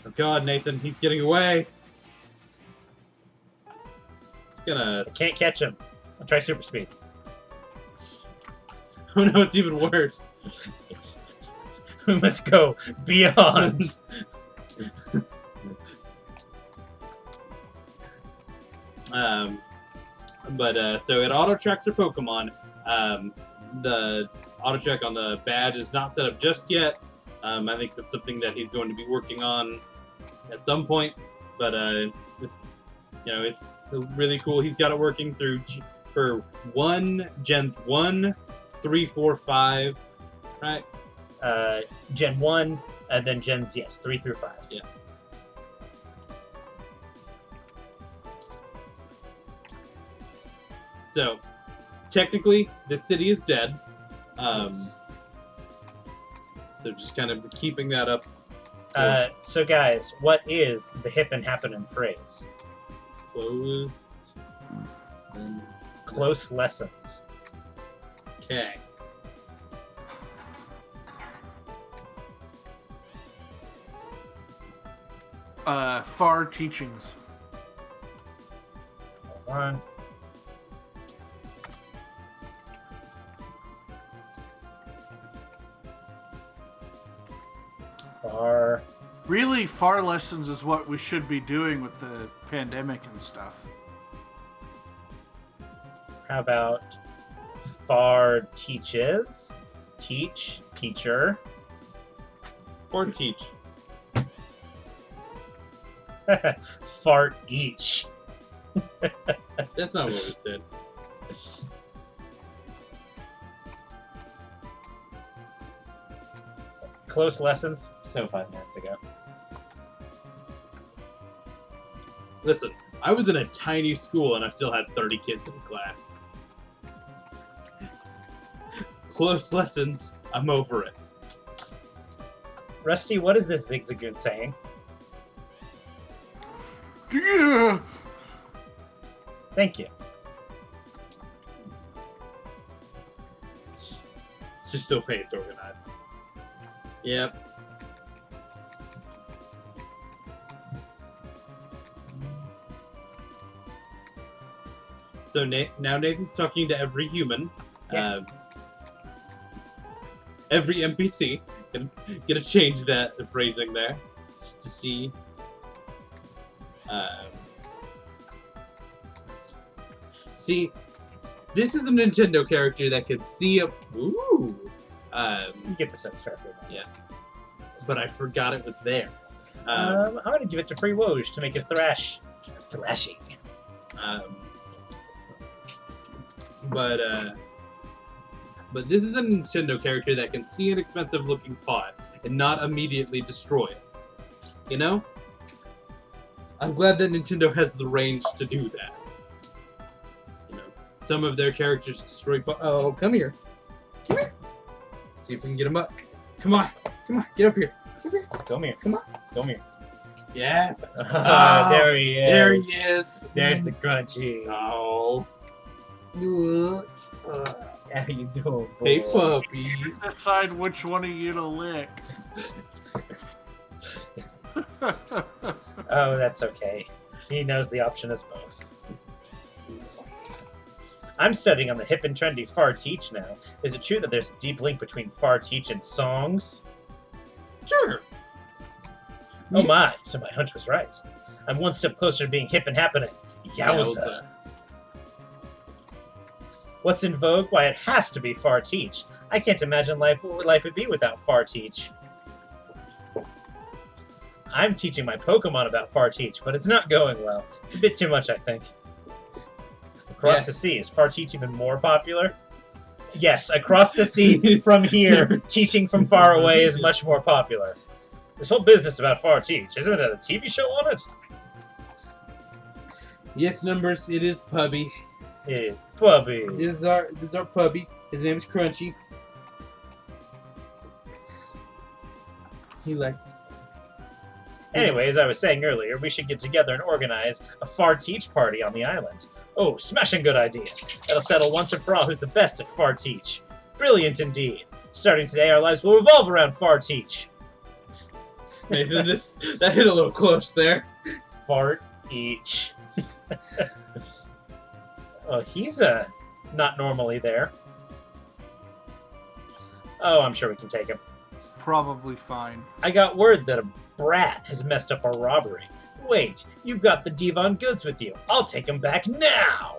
Speaker 2: Oh god, Nathan, he's getting away. It's gonna...
Speaker 1: I can't catch him. I'll try Super Speed.
Speaker 2: Oh no, it's even worse.
Speaker 1: We must go beyond.
Speaker 2: So it auto-tracks your Pokemon. The auto-track on the badge is not set up just yet. I think that's something that he's going to be working on at some point. But it's really cool. He's got it working through for Gens 1, 3, 4, 5, right?
Speaker 1: Gen 1, and then Gens, 3 through 5.
Speaker 2: Yeah. So, technically, this city is dead. So just kind of keeping that up.
Speaker 1: So guys, what is the hip and happening phrase?
Speaker 2: Closed.
Speaker 1: Close lessons.
Speaker 2: Okay.
Speaker 3: Far teachings.
Speaker 1: Hold on. Far.
Speaker 3: Really, far lessons is what we should be doing with the pandemic and stuff.
Speaker 1: How about far teaches? Teach, teacher.
Speaker 2: Or teach.
Speaker 1: Fart each.
Speaker 2: That's not what we said.
Speaker 1: Close lessons. So 5 minutes ago.
Speaker 2: Listen, I was in a tiny school and I still had 30 kids in class. Close lessons, I'm over it.
Speaker 1: Rusty, what is this Zigzagoon saying?
Speaker 3: Yeah.
Speaker 1: Thank you.
Speaker 2: It's just the way it's organized. Yep. So now Nathan's talking to every human.
Speaker 1: Yeah.
Speaker 2: Every NPC. Gonna change that the phrasing there. Just to see. See, this is a Nintendo character that can see a... Ooh!
Speaker 1: You get the sense right there.
Speaker 2: Yeah. But I forgot it was there.
Speaker 1: I'm gonna give it to Free Woj to make his thrashing.
Speaker 2: But this is a Nintendo character that can see an expensive looking pot and not immediately destroy it. You know? I'm glad that Nintendo has the range to do that. You know, some of their characters destroy pot. Oh, come here. Come here. Let's see if we can get him up. Come on. Come on. Get up here.
Speaker 1: Come here.
Speaker 2: Come on.
Speaker 1: Come here.
Speaker 2: Yes.
Speaker 1: There he is.
Speaker 2: There he is.
Speaker 1: There's the crunchy.
Speaker 2: Oh.
Speaker 1: How you doing, boy?
Speaker 2: Hey, puppy.
Speaker 3: Decide which one of you to lick.
Speaker 1: Oh, that's okay. He knows the option is both. I'm studying on the hip and trendy Far Teach now. Is it true that there's a deep link between Far Teach and songs?
Speaker 2: Sure.
Speaker 1: Oh my, so my hunch was right. I'm one step closer to being hip and happening. Yowza. What's in vogue? Why, it has to be Far Teach. I can't imagine what life would be without Far Teach. I'm teaching my Pokemon about Far Teach, but it's not going well. It's a bit too much, I think. Across the sea, is Far Teach even more popular? Yes, across the sea from here, teaching from far away is much more popular. This whole business about Far Teach, isn't it a TV show on it?
Speaker 2: Yes, Numbers, it is Pubby.
Speaker 1: Yeah, puppy.
Speaker 2: This is our puppy. His name is Crunchy. He likes...
Speaker 1: Anyway, as I was saying earlier, we should get together and organize a Far Teach party on the island. Oh, smashing good idea. That'll settle once and for all who's the best at Far Teach. Brilliant indeed. Starting today, our lives will revolve around Far Teach.
Speaker 2: Nathan, that hit a little close there.
Speaker 1: Fart each. Oh, he's not normally there. Oh, I'm sure we can take him.
Speaker 3: Probably fine.
Speaker 1: I got word that a brat has messed up our robbery. Wait, you've got the Devon goods with you. I'll take him back now!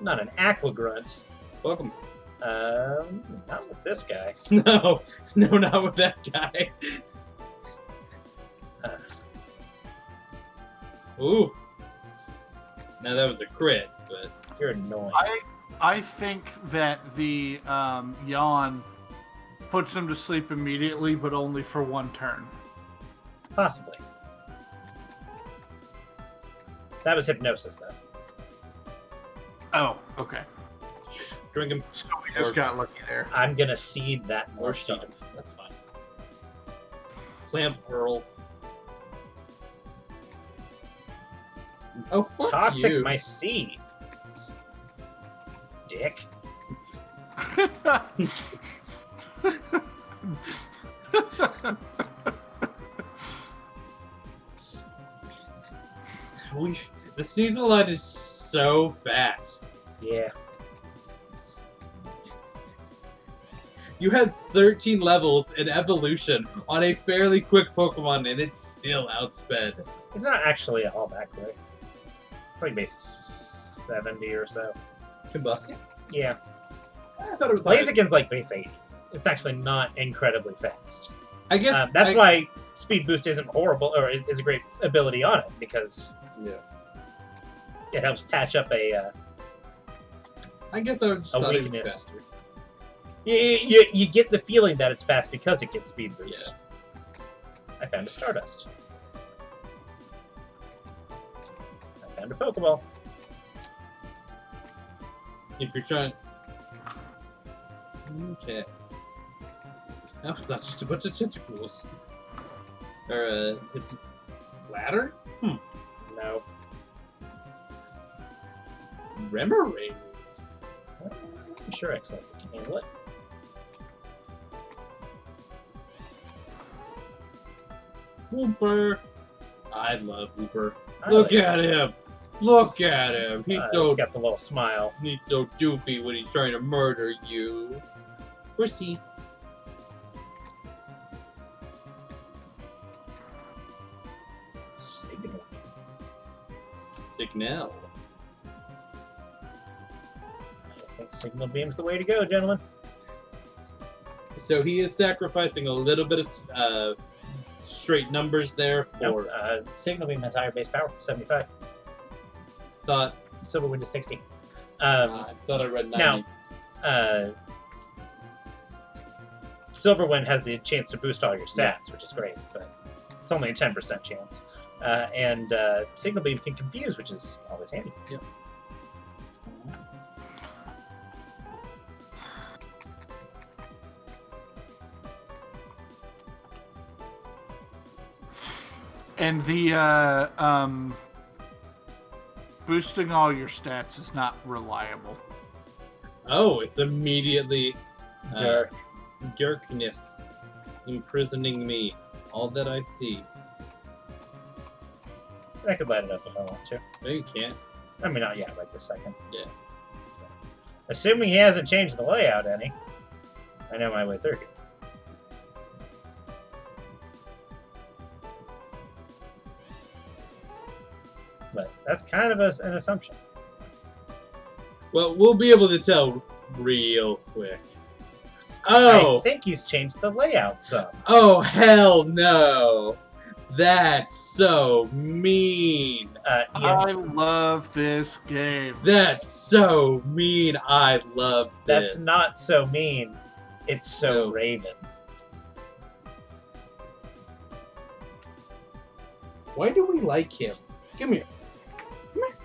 Speaker 1: Not an aqua grunt.
Speaker 2: Welcome.
Speaker 1: Not with this guy.
Speaker 2: No, not with that guy. Ooh. Now that was a crit, but...
Speaker 1: You're annoying.
Speaker 3: I think that the yawn puts him to sleep immediately, but only for one turn.
Speaker 1: Possibly. That was hypnosis, though.
Speaker 3: Oh, okay.
Speaker 2: Drink him.
Speaker 3: So we just got lucky there.
Speaker 1: I'm gonna seed that
Speaker 2: Or
Speaker 1: more
Speaker 2: seed him.
Speaker 1: stuff.
Speaker 2: That's fine. Clamp Pearl. Oh, fuck
Speaker 1: Toxic
Speaker 2: you.
Speaker 1: my seed. Dick.
Speaker 2: The season line is so fast.
Speaker 1: Yeah.
Speaker 2: You had 13 levels in evolution on a fairly quick Pokemon, and it's still outsped.
Speaker 1: It's not actually all that quick. It's like base 70 or so.
Speaker 2: Combustion?
Speaker 1: Yeah.
Speaker 2: I thought it was
Speaker 1: Blaziken's like base 80. It's actually not incredibly fast.
Speaker 2: I guess
Speaker 1: That's why Speed Boost isn't horrible, or is a great ability on it, because it helps patch up
Speaker 2: I guess I just thought it was
Speaker 1: weakness.
Speaker 2: faster.
Speaker 1: You get the feeling that it's fast because it gets Speed Boost.
Speaker 2: Yeah.
Speaker 1: I found a Stardust. I found a Pokeball.
Speaker 2: If you're trying... Okay. That was not just a bunch of tentacles. Or, it's... Ladder?
Speaker 1: No.
Speaker 2: Remoraid?
Speaker 1: I'm sure X-Link can handle it.
Speaker 2: Whooper! I love Whooper.
Speaker 1: I
Speaker 2: Look
Speaker 1: like
Speaker 2: at him! Look at him. He's
Speaker 1: He's got the little smile.
Speaker 2: He's so doofy when he's trying to murder you. Where's he? Signal.
Speaker 1: I think Signal Beam's the way to go, gentlemen.
Speaker 2: So he is sacrificing a little bit of straight numbers there for.
Speaker 1: Nope. Signal Beam has higher base power, 75.
Speaker 2: Thought.
Speaker 1: Silverwind is 60.
Speaker 2: I thought I read 90.
Speaker 1: Now, Silverwind has the chance to boost all your stats, which is great, but it's only a 10% chance. And Signal Beam can confuse, which is always handy.
Speaker 2: Yep.
Speaker 3: And the boosting all your stats is not reliable.
Speaker 2: Oh, it's immediately darkness imprisoning me. All that I see.
Speaker 1: I could light it up if I want to.
Speaker 2: No, you can't.
Speaker 1: I mean, not yet, right this second.
Speaker 2: Yeah.
Speaker 1: Assuming he hasn't changed the layout any. I know my way through here. But that's kind of an assumption.
Speaker 2: Well, we'll be able to tell real quick. Oh!
Speaker 1: I think he's changed the layout some.
Speaker 2: Oh, hell no! That's so mean!
Speaker 3: I love this game.
Speaker 2: That's so mean! I love this.
Speaker 1: That's not so mean. It's so Raven.
Speaker 2: Why do we like him? Come here. Come here.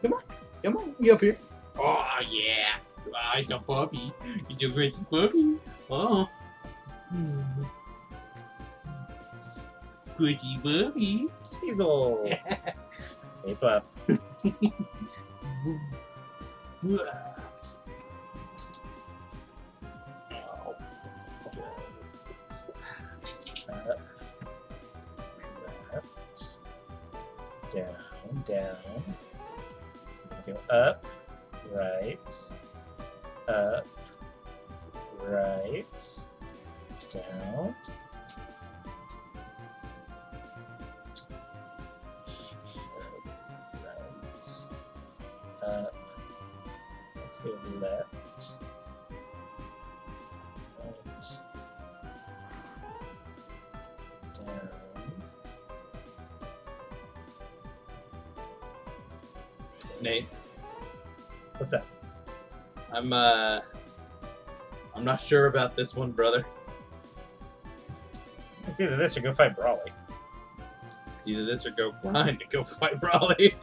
Speaker 2: Come on. Come on. You up here. Oh, yeah. Oh, it's a puppy. It's a great puppy. Oh. Pretty puppy.
Speaker 1: Cecil. Hey, pup. Down, down. Go up, right, up, right, down. Right, up. Let's go left. Right. Down.
Speaker 2: Nate,
Speaker 1: What's that?
Speaker 2: I'm not sure about this one, brother.
Speaker 1: It's either this or go fight Brawley.
Speaker 2: It's either this or go grind to go fight Brawley.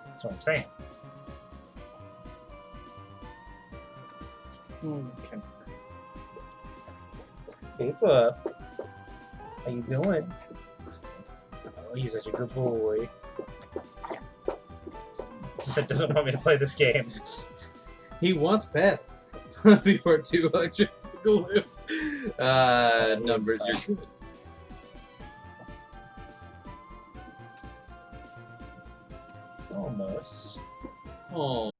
Speaker 1: That's what I'm saying.
Speaker 2: Okay.
Speaker 1: Hey, bub. How you doing? Oh, he's such a good boy. That doesn't want me to play this game.
Speaker 2: He wants pets. Before 2 electric glue. Numbers, you're good.
Speaker 1: Almost.
Speaker 2: Oh.